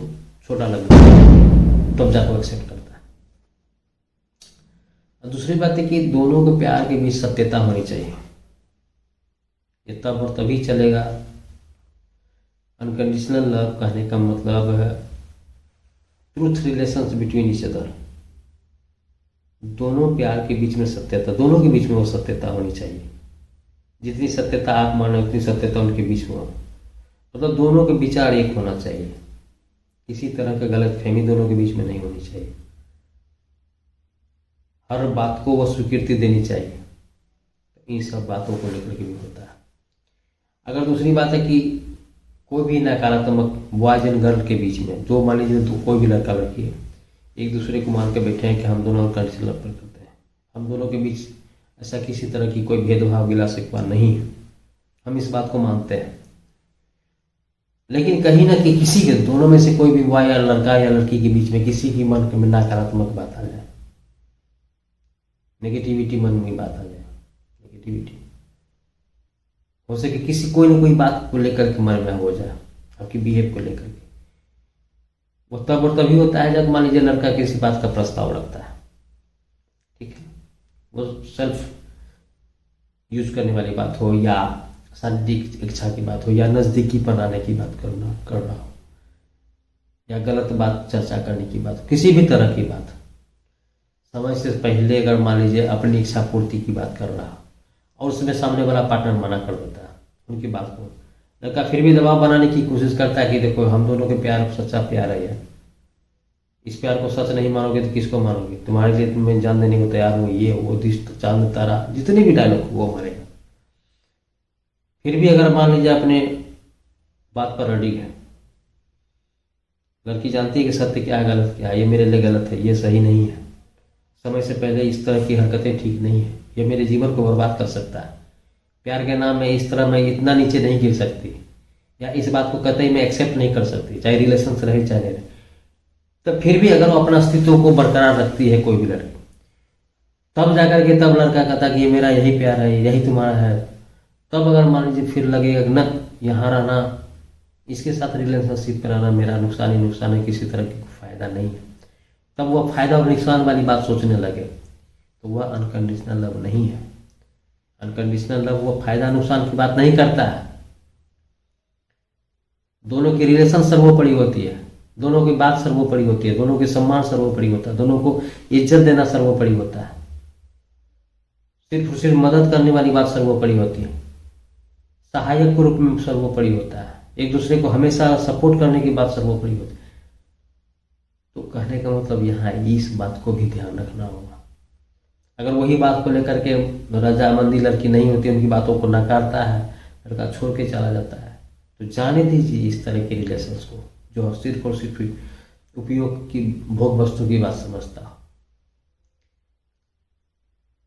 छोटा लगता है, तब जाकर एक्सेप्ट करता है। और दूसरी बात है कि दोनों के प्यार के बीच सत्यता होनी चाहिए, ये तब और तभी चलेगा। अनकंडीशनल लव कहने का मतलब है truth relations between each other. दोनों प्यार के बीच में सत्यता, दोनों के बीच में वो सत्यता होनी चाहिए। जितनी सत्यता आप मानो उतनी सत्यता उनके बीच में हो, मतलब दोनों के विचार एक होना चाहिए, किसी तरह का गलतफहमी दोनों के बीच में नहीं होनी चाहिए। हर बात को वो स्वीकृति देनी चाहिए, इन सब बातों को लेकर के भी होता है। अगर दूसरी बात है कि कोई भी नकारात्मक बॉयज एंड गर्ल के बीच में, जो मान लीजिए तो कोई भी लड़का लड़की है, एक दूसरे को मान के बैठे हैं कि हम दोनों कंडीशन लव करते हैं, हम दोनों के बीच ऐसा किसी तरह की कोई भेदभाव गिला शिकवा नहीं है, हम इस बात को मानते हैं। लेकिन कहीं ना कहीं किसी के दोनों में से कोई भी बॉय या लड़का या लड़की के बीच में किसी की मन में नकारात्मक बात आ जाए, नेगेटिविटी मन में बात आ जाए, नेगेटिविटी हो सके किसी कोई ना कोई बात को लेकर के मन में हो जाए, आपकी बिहेव को लेकर के, वो तब और तभी होता है जब मान लीजिए लड़का किसी बात का प्रस्ताव रखता है, ठीक है, वो सेल्फ यूज करने वाली बात हो, या शारीरिक इच्छा की बात हो, या नज़दीकी बनाने की बात कर रहा हो, या गलत बात चर्चा करने की बात हो, किसी भी तरह की बात, समय से पहले अगर मान लीजिए अपनी इच्छा पूर्ति की बात कर रहा हो और उसमें सामने वाला पार्टनर मना कर देता है उनकी बात को, लड़का फिर भी दबाव बनाने की कोशिश करता है कि देखो हम दोनों के प्यार सच्चा प्यार है, इस प्यार को सच नहीं मानोगे तो किसको मानोगे, तुम्हारे लिए तुम्हें जान देने को तैयार हूँ, ये वो दिश चांद तारा, जितने भी डायलॉग वो मारेगा। फिर भी अगर मान लीजिए अपने बात पर अड़ी है, लड़की जानती है कि सत्य क्या है गलत क्या है, ये मेरे लिए गलत है, ये सही नहीं है, समय से पहले इस तरह की हरकतें ठीक नहीं है, ये मेरे जीवन को बर्बाद कर सकता है, प्यार के नाम में इस तरह मैं इतना नीचे नहीं गिर सकती, या इस बात को कतई मैं एक्सेप्ट नहीं कर सकती, चाहे रिलेशन रहे चाहे नहीं रहे, तब फिर भी अगर वो अपना अस्तित्व को बरकरार रखती है कोई भी लड़की, तब जाकर के तब लड़का कहता कि ये मेरा यही प्यार है, यही तुम्हारा है, तब अगर मान लीजिए फिर लगेगा न यहाँ रहना, इसके साथ रिलेशनशिप में रहना मेरा नुकसान ही नुकसान है, किसी तरह की फायदा नहीं है, तब वह फायदा और नुकसान वाली बात सोचने लगे, तो वह अनकंडीशनल लव नहीं है। अनकंडीशनल लव वो फायदा नुकसान की बात नहीं करता है, दोनों की रिलेशन सर्वोपरि होती है, दोनों की बात सर्वोपरि होती है, दोनों के सम्मान सर्वोपरि होता है, दोनों को इज्जत देना सर्वोपरि होता है, सिर्फ मदद करने वाली बात सर्वोपरि होती है, सहायक के रूप में सर्वोपरि होता है, एक दूसरे को हमेशा सपोर्ट करने की बात सर्वोपरि होती है। तो कहने का मतलब यहाँ इस बात को भी ध्यान रखना होगा। अगर वही बात को लेकर के रजामंदी लड़की नहीं होती, उनकी बातों को नकारता है, लड़का छोड़ के चला जाता है, तो जाने दीजिए इस तरह के रिलेशंस को जो सिर्फ और सिर्फ उपयोग की भोग वस्तु की बात समझता हो,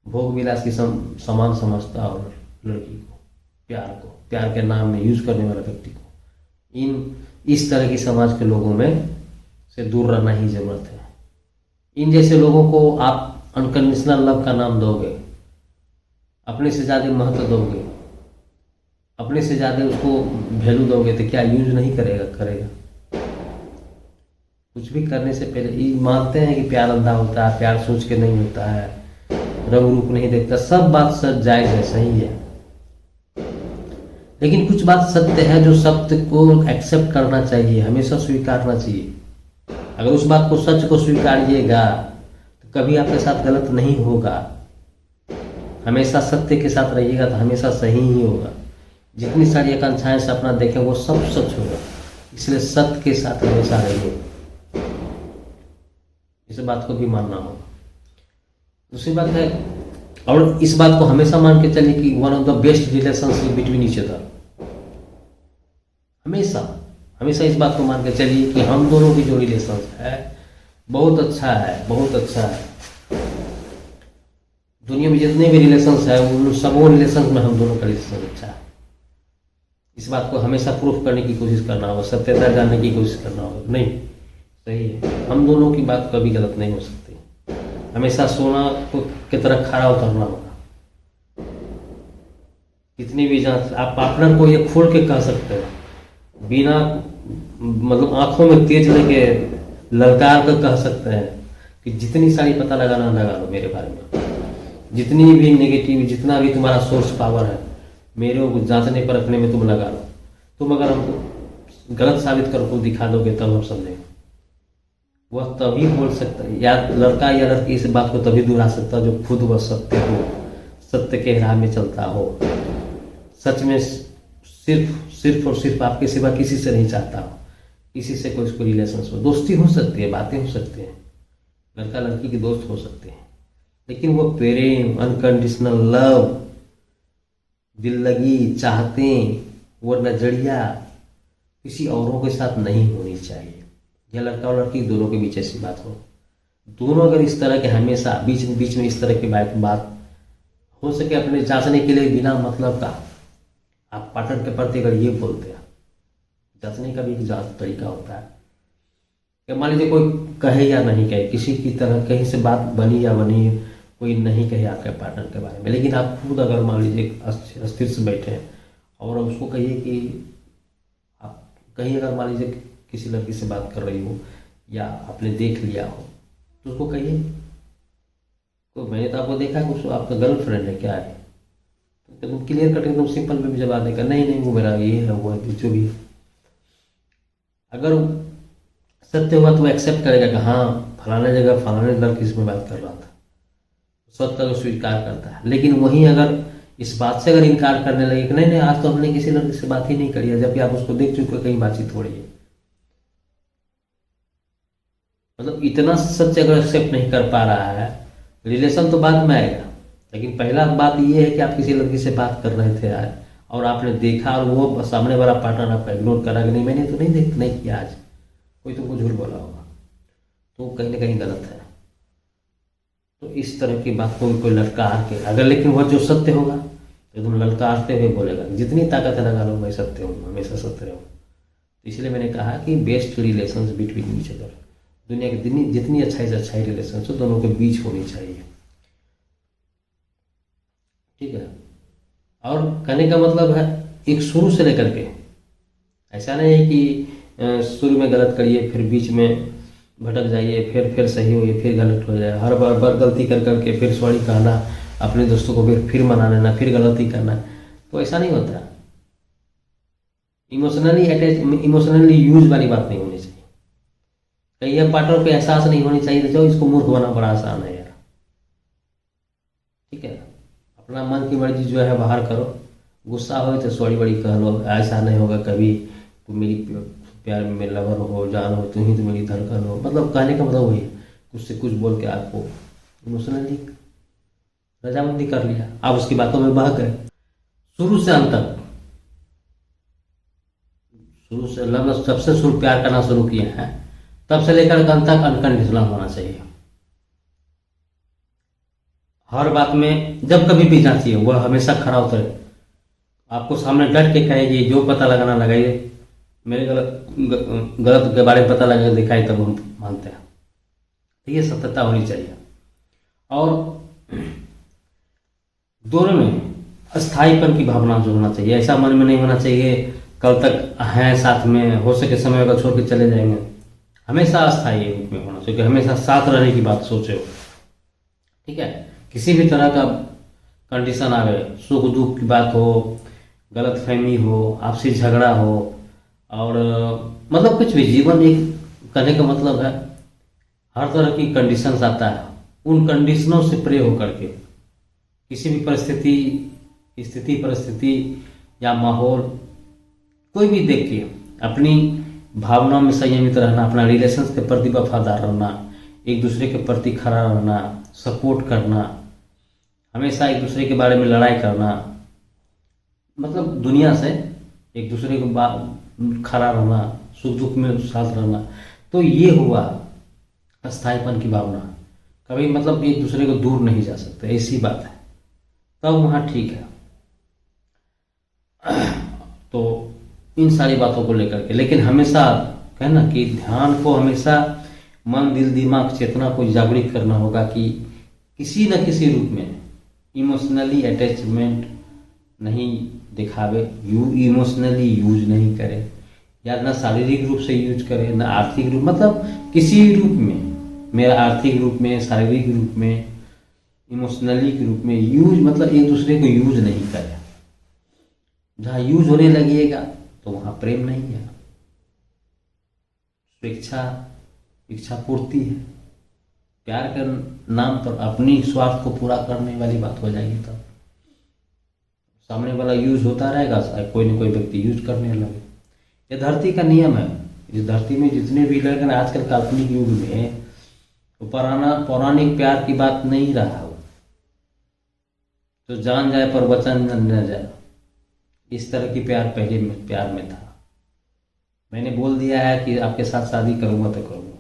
भोग विलास की समान समझता और लड़की को, प्यार के नाम में यूज करने वाले व्यक्ति को, इस तरह की समाज के लोगों में से दूर रहना ही जरूरत है। इन जैसे लोगों को आप अनकंडीशनल लव का नाम दोगे, अपने से ज़्यादा महत्व दोगे, अपने से ज़्यादा उसको वैल्यू दोगे तो क्या यूज नहीं करेगा? करेगा। कुछ भी करने से पहले ये मानते हैं कि प्यार अंधा होता है, प्यार सोच के नहीं होता है, रंग रूप नहीं देखता, सब बात सच जायज़ है, सही है। लेकिन कुछ बात सत्य है जो सत्य को एक्सेप्ट करना चाहिए, हमेशा स्वीकारना चाहिए। अगर उस बात को, सच को स्वीकारिएगा तो कभी आपके साथ गलत नहीं होगा। हमेशा सत्य के साथ रहिएगा तो हमेशा सही ही होगा। जितनी सारी आकांक्षाएं सपना देखें वो सब सच होगा, इसलिए सत्य के साथ हमेशा रहिए। इस बात को भी मानना होगा। दूसरी बात है, और इस बात को हमेशा मान के चलिए कि one of the best relationship between each other. हमेशा हमेशा इस बात को मान के चलिए कि हम दोनों की जो रिलेशन है बहुत अच्छा है, बहुत अच्छा है। दुनिया में जितने भी रिलेशंस है उन सबों रिलेशन में हम दोनों का रिलेशन अच्छा है। इस बात को हमेशा प्रूफ करने की कोशिश करना होगा, सत्यता जानने की कोशिश करना होगा। नहीं, सही है, हम दोनों की बात कभी गलत नहीं हो सकती। हमेशा सोना को की तरह खरा उतरना होगा। कितनी भी जांच, आप पार्टनर को ये खोल के कह सकते हो, बिना मतलब आंखों में तेज लेके ललकार कर कह सकते हैं कि जितनी सारी पता लगाना लगा लो मेरे बारे में, जितनी भी नेगेटिव, जितना भी तुम्हारा सोर्स पावर है मेरे को जांचने परखने में तुम लगा लो। तुम अगर हमको गलत साबित कर को दिखा दोगे तब हम समझेंगे। वह तभी बोल सकता है, या लड़का या लड़की इस बात को तभी दोहरा सकता है जो खुद वह सत्य हो, सत्य के राह में चलता हो, सच में सिर्फ और सिर्फ आपके सिवा किसी से नहीं चाहता हो, किसी से कोई उसको रिलेशन हो। दोस्ती हो सकती है, बातें हो सकती हैं, लड़का लड़की के दोस्त हो सकते हैं, लेकिन वो प्रेम, अनकंडीशनल लव, दिल लगी चाहते, वो नजरिया किसी औरों के साथ नहीं होनी चाहिए। या लड़का और लड़की दोनों के बीच ऐसी बात हो, दोनों अगर इस तरह के हमेशा बीच में इस तरह की बात हो सके अपने जांचने के लिए, बिना मतलब का आप पार्टनर के प्रति अगर ये बोलते हैं, जांचने का भी एक जांच तरीका होता है कि मान लीजिए कोई कहे या नहीं कहे, किसी की तरह कहीं से बात बनी या बनी, कोई नहीं कहे आपके पार्टनर के बारे में, लेकिन आप खुद अगर मान लीजिए अस्थिर से बैठे हैं और उसको कहिए कि आप कहीं अगर मान लीजिए किसी लड़की से बात कर रही हो या आपने देख लिया हो तो उसको कहिए, तो मैंने तो आपको देखा है, उसको आपका गर्लफ्रेंड है क्या है, तो तुम क्लियर कट एकदम सिंपल में भी जवाब देगा, नहीं वो मेरा ये है वो है जो भी है। अगर सत्य हुआ तो वो एक्सेप्ट करेगा कि हाँ फलाने जगह फलाने लड़की से मैं बात कर रहा था, सत्य को स्वीकार करता है। लेकिन वहीं अगर इस बात से अगर इनकार करने लगे कि नहीं आज तो हमने किसी लड़की से बात ही नहीं करी है, जबकि आप उसको देख चुके हो, कहीं बातचीत हो रही है, मतलब इतना सच अगर एक्सेप्ट नहीं कर पा रहा है, रिलेशन तो बाद में आएगा, लेकिन पहला बात ये है कि आप किसी लड़की से बात कर रहे थे आज और आपने देखा और वो सामने वाला पार्टनर आपका इग्नोर करा कि नहीं मैंने तो नहीं किया आज, कोई तुमको झूठ बोला होगा, तो कहीं ना कहीं गलत है। तो इस तरह की बात कोई लड़का आके अगर, लेकिन वह जो सत्य होगा एकदम ललकारते हुए बोलेगा, जितनी ताकत है लगा लो मैं सत्य हूँ, हमेशा सत्य रहूँ। तो इसलिए मैंने कहा कि best relation between each other, दुनिया की जितनी अच्छाई से अच्छाई रिलेशन हो दोनों के बीच होनी चाहिए, ठीक है। और कहने का मतलब है एक शुरू से लेकर के, ऐसा नहीं है कि शुरू में गलत करिए फिर बीच में भटक जाइए, फिर सही होइए, फिर गलत हो जाए, हर बार गलती कर करके फिर सॉरी कहना, अपने दोस्तों को फिर मना लेना, फिर गलती करना, तो ऐसा नहीं होता। इमोशनली यूज वाली बात नहीं होनी चाहिए। कई पार्टनर पे एहसास नहीं होनी चाहिए, तो इसको मूर्ख बना बड़ा आसान है यार, ठीक है। अपना मन की मर्जी जो है बाहर करो, गुस्सा हो तो सॉरी बड़ी कह लो, ऐसा नहीं होगा कभी, तुम मेरी प्यार में लवर हो, जान हो, तुम ही तो मेरी धड़कन हो, मतलब कहने का मतलब वही कुछ से कुछ बोल के आपको इमोशनली रजामंदी कर लिया, आप उसकी बातों में बह गए। शुरू से अंत तक, शुरू से लगभग सबसे शुरू प्यार करना शुरू किया है तब से लेकर अंत तक अनकंडीशनल होना चाहिए। हर बात में जब कभी भी जांचिए वह हमेशा खरा उतरे, आपको सामने डट के कहेगी, जो पता लगाना लगाइए, मेरे गलत के बारे में पता लगा दिखाई तब हम मानते हैं। तो ये सत्यता होनी चाहिए और दोनों में स्थायीपन की भावना जो होना चाहिए। ऐसा मन में नहीं होना चाहिए कल तक हैं साथ में, हो सके समय अगर छोड़ के चले जाएंगे। हमेशा अस्थायी रूप में होना चाहिए कि हमेशा साथ रहने की बात सोचे हो। ठीक है, किसी भी तरह का कंडीशन आवे, सुख दुख की बात हो, गलत फहमी हो, आपसी झगड़ा हो, और मतलब कुछ भी, जीवन एक कहने का मतलब है हर तरह की कंडीशंस आता है। उन कंडीशनों से प्रे होकर के किसी भी परिस्थिति या माहौल कोई भी देख के अपनी भावनाओं में संयमित रहना, अपना रिलेशन के प्रति वफादार रहना, एक दूसरे के प्रति खड़ा रहना, सपोर्ट करना, हमेशा एक दूसरे के बारे में लड़ाई करना, मतलब दुनिया से एक दूसरे को खड़ा रहना, सुख दुख में साथ रहना। तो ये हुआ स्थायीपन की भावना। कभी मतलब एक दूसरे को दूर नहीं जा सकते, ऐसी बात है, तब वहाँ ठीक है। तो इन सारी बातों को लेकर के, लेकिन हमेशा कहना कि ध्यान को हमेशा मन दिल दिमाग चेतना को जागृत करना होगा कि किसी न किसी रूप में इमोशनली अटैचमेंट नहीं दिखावे, इमोशनली यूज नहीं करे, या ना शारीरिक रूप से यूज करे, ना आर्थिक रूप, मतलब किसी रूप में, मेरा आर्थिक रूप में, शारीरिक रूप में, इमोशनली के रूप में यूज, मतलब एक दूसरे को यूज नहीं करे। जहाँ यूज होने लगेगा तो वहाँ प्रेम नहीं है, इच्छा पूर्ति है। प्यार के नाम पर अपनी स्वार्थ को पूरा करने वाली बात हो जाएगी, तब सामने वाला यूज होता रहेगा, कोई न कोई व्यक्ति यूज करने लगे। ये धरती का नियम है। इस धरती में जितने भी लोग हैं आजकल काल्पनिक युग में, तो पौराणिक प्यार की बात नहीं रहा हो, तो जान जाए पर वचन न जाए, इस तरह की प्यार पहले में प्यार में था। मैंने बोल दिया है कि आपके साथ शादी करूंगा तो करूंगा,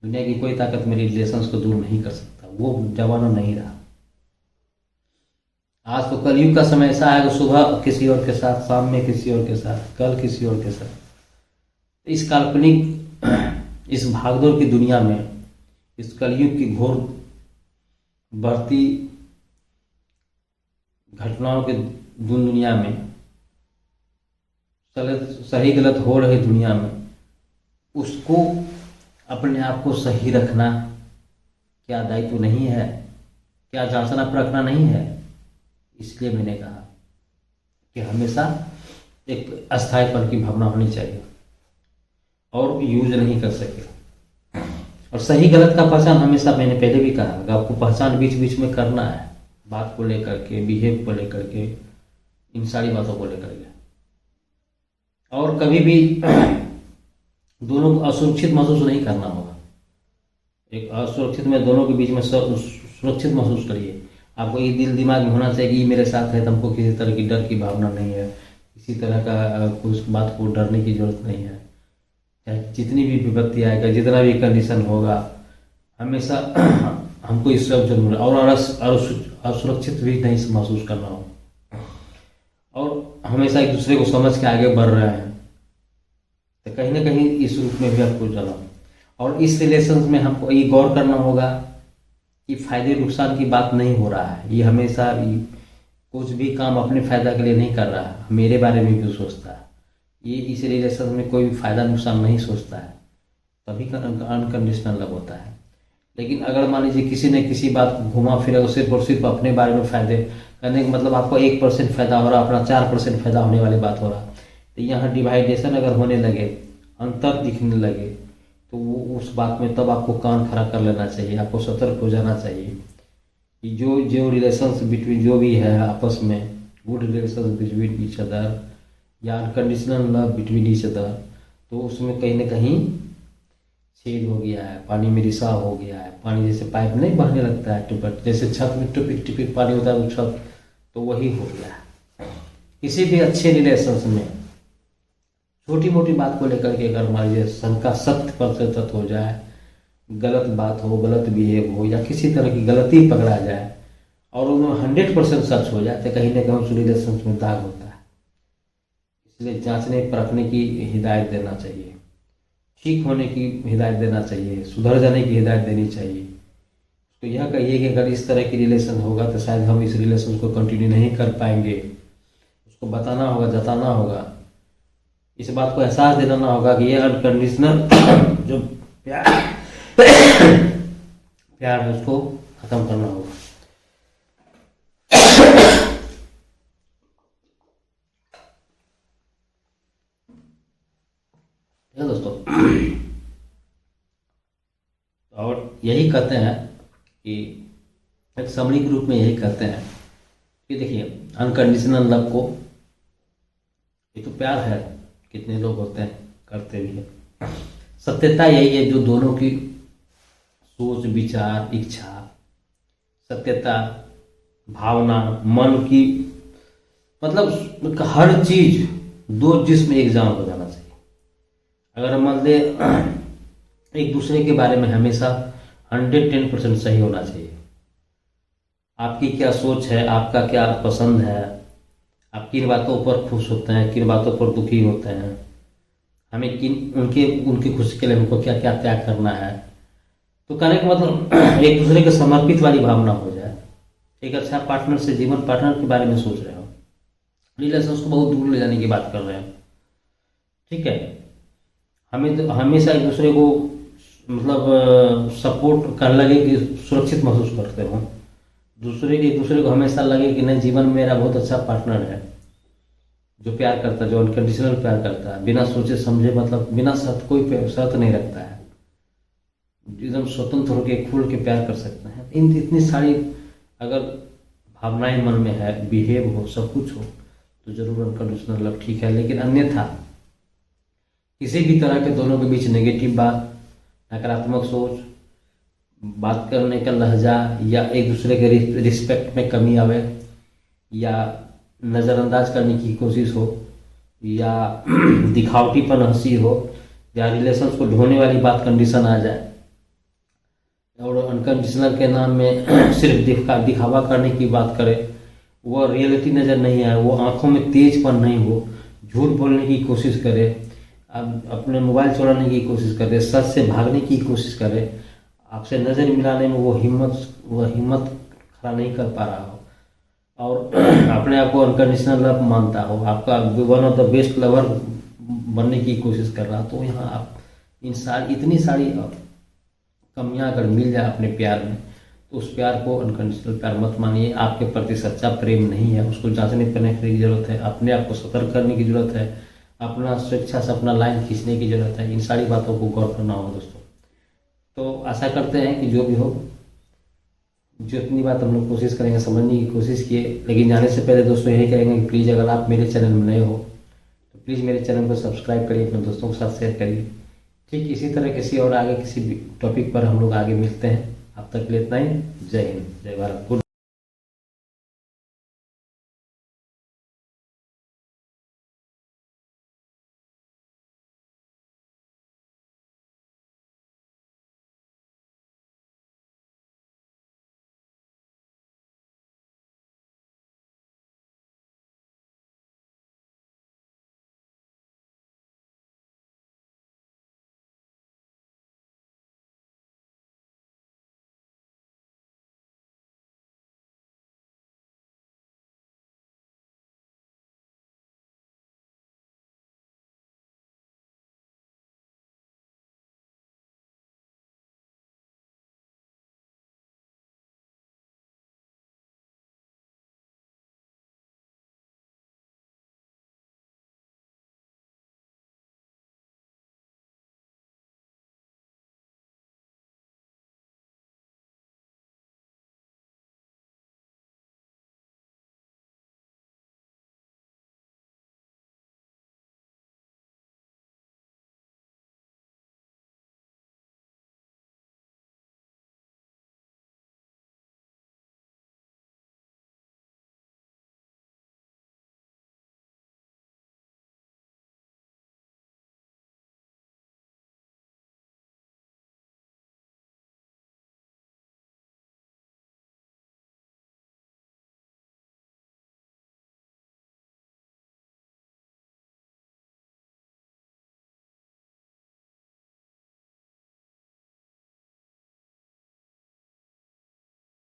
दुनिया की कोई ताकत मेरी रिलेशंस को दूर नहीं कर सकता। वो जमाना नहीं रहा। आज तो कलयुग का समय ऐसा है कि सुबह किसी और के साथ, शाम में किसी और के साथ, कल किसी और के साथ। इस काल्पनिक, इस भागदौड़ की दुनिया में, इस कलयुग की घोर बढ़ती घटनाओं के दुनिया में, सही गलत हो रही दुनिया में, उसको अपने आप को सही रखना क्या दायित्व नहीं है? क्या जांचना परखना नहीं है? इसलिए मैंने कहा कि हमेशा एक अस्थायीपन की भावना होनी चाहिए और यूज नहीं कर सके। और सही गलत का पहचान हमेशा, मैंने पहले भी कहा, अगर आपको पहचान बीच बीच में करना है, बात को लेकर के, बिहेव को लेकर के, इन सारी बातों को लेकर के। और कभी भी दोनों को असुरक्षित महसूस नहीं करना होगा। एक असुरक्षित में, दोनों के बीच में सुरक्षित महसूस करिए। आपको ये दिल दिमाग में होना चाहिए कि ये मेरे साथ है, तो हमको किसी तरह की डर की भावना नहीं है, किसी तरह का उस बात को डरने की जरूरत नहीं है। चाहे जितनी भी विपत्ति आएगा, जितना भी कंडीशन होगा, हमेशा हमको इस सब जरूर, और असुरक्षित भी नहीं महसूस करना हो, और हमेशा एक दूसरे को समझ के आगे बढ़ रहे हैं, तो कहीं ना कहीं इस रूप में भी आपको चला। और इस रिलेशन में हमको ये गौर करना होगा कि फायदे नुकसान की बात नहीं हो रहा है। ये हमेशा कुछ भी काम अपने फायदा के लिए नहीं कर रहा है, मेरे बारे में भी सोचता है। ये इस रिलेशन में कोई भी फायदा नुकसान नहीं सोचता है, तभी अनकंडीशनल लव होता है। लेकिन अगर मान लीजिए किसी ने किसी बात को घुमा फिरा, सिर्फ और सिर्फ अपने बारे में फायदे करने का मतलब, आपको 1% फायदा हो रहा, अपना 4% फायदा होने वाली बात हो रहा, तो यहाँ डिवाइडेशन अगर होने लगे, अंतर दिखने लगे, तो वो उस बात में तब आपको कान खड़ा कर लेना चाहिए, आपको सतर्क हो जाना चाहिए कि जो रिलेशंस बिटवीन जो भी है आपस में, good relation between each other या unconditional love between each other, तो उसमें कहीं ना कहीं छेद हो गया है, पानी में रिसाव हो गया है। पानी जैसे पाइप नहीं बहने लगता है, टुपट जैसे छत में टुपिक टिपिक पानी होता है, छत तो वही हो गया है। किसी भी अच्छे रिलेशंस में छोटी मोटी बात को लेकर के अगर मान लीजिए शंका 70% हो जाए, गलत बात हो, गलत बिहेव हो, या किसी तरह की गलती पकड़ा जाए और उनमें 100% सच हो जाए, तो कहीं ना कहीं उस रिलेशन में दाग होता है। इसलिए जांचने परखने की हिदायत देना चाहिए, ठीक होने की हिदायत देना चाहिए, सुधर जाने की हिदायत देनी चाहिए, तो यह कहिए कि अगर इस तरह की रिलेशन होगा तो शायद हम इस रिलेशन को कंटिन्यू नहीं कर पाएंगे। उसको बताना होगा, जताना होगा, इस बात को एहसास दिलाना होगा कि ये अनकंडीशनल जो प्यार प्यार है उसको खत्म करना होगा। ठीक है दोस्तों, और यही कहते हैं कि एक समरी के रूप में यही कहते हैं कि देखिए अनकंडीशनल लव को, ये तो प्यार है, कितने लोग होते हैं करते भी हैं। सत्यता यही है जो दोनों की सोच, विचार, इच्छा, सत्यता, भावना, मन की, मतलब हर चीज दो जिस्म एक जान हो जाना चाहिए। अगर मान ले एक दूसरे के बारे में हमेशा 110% सही होना चाहिए। आपकी क्या सोच है, आपका क्या पसंद है, आप किन बातों पर खुश होते हैं, किन बातों पर दुखी होते हैं, हमें किन उनकी खुशी के लिए हमको क्या क्या त्याग करना है। तो कहने का मतलब एक दूसरे के समर्पित वाली भावना हो जाए। एक अच्छा पार्टनर से, जीवन पार्टनर के बारे में सोच रहे हो, रिलेशन को बहुत दूर ले जाने की बात कर रहे हैं, ठीक है। हमें तो हमेशा एक दूसरे को मतलब सपोर्ट कर लगे कि सुरक्षित महसूस करते हो, एक दूसरे को हमेशा लगे कि नहीं, जीवन में मेरा बहुत अच्छा पार्टनर है जो प्यार करता है, जो अनकंडीशनल प्यार करता है, बिना सोचे समझे, मतलब बिना शर्त, कोई शर्त नहीं रखता है, एकदम स्वतंत्र होकर खुल के प्यार कर सकते हैं। इतनी सारी अगर भावनाएं मन में है, बिहेव हो, सब कुछ हो, तो जरूर अनकंडीशनल लव ठीक है। लेकिन अन्यथा किसी भी तरह के दोनों के बीच नेगेटिव बात, नकारात्मक सोच, बात करने का लहजा, या एक दूसरे के रिस्पेक्ट में कमी आवे, या नज़रअंदाज करने की कोशिश हो, या दिखावटीपन हंसी हो, या रिलेशंस को ढोने वाली बात कंडीशन आ जाए, और अनकंडीशनल के नाम में सिर्फ दिखावा करने की बात करे, वो रियलिटी नज़र नहीं आए, वो आंखों में तेजपन नहीं हो, झूठ बोलने की कोशिश करे, अब अपने मोबाइल चुराने की कोशिश करे, सच से भागने की कोशिश करे, आपसे नज़र मिलाने में वो हिम्मत खड़ा नहीं कर पा रहा हो, और अपने आप को अनकंडीशनल लव मानता हो, आपका one of the best lover बनने की कोशिश कर रहा, तो यहाँ आप इतनी सारी कमियां अगर मिल जाए अपने प्यार में, तो उस प्यार को अनकंडीशनल प्यार मत मानिए। आपके प्रति सच्चा प्रेम नहीं है, उसको जांचने परखने की जरूरत है, अपने आप को सतर्क करने की जरूरत है, अपना स्वेच्छा से अपना लाइन खींचने की जरूरत है। इन सारी बातों को गौर करना होगा दोस्तों। तो आशा करते हैं कि जो भी हो, जितनी बात हम लोग कोशिश करेंगे समझने की कोशिश किए। लेकिन जाने से पहले दोस्तों यही कहेंगे कि प्लीज़ अगर आप मेरे चैनल में नए हो तो प्लीज़ मेरे चैनल को सब्सक्राइब करिए, अपने दोस्तों के साथ शेयर करिए। ठीक इसी तरह किसी और आगे किसी टॉपिक पर हम लोग आगे मिलते हैं। अब तक के लिए इतना ही। जय हिंद, जय भारत।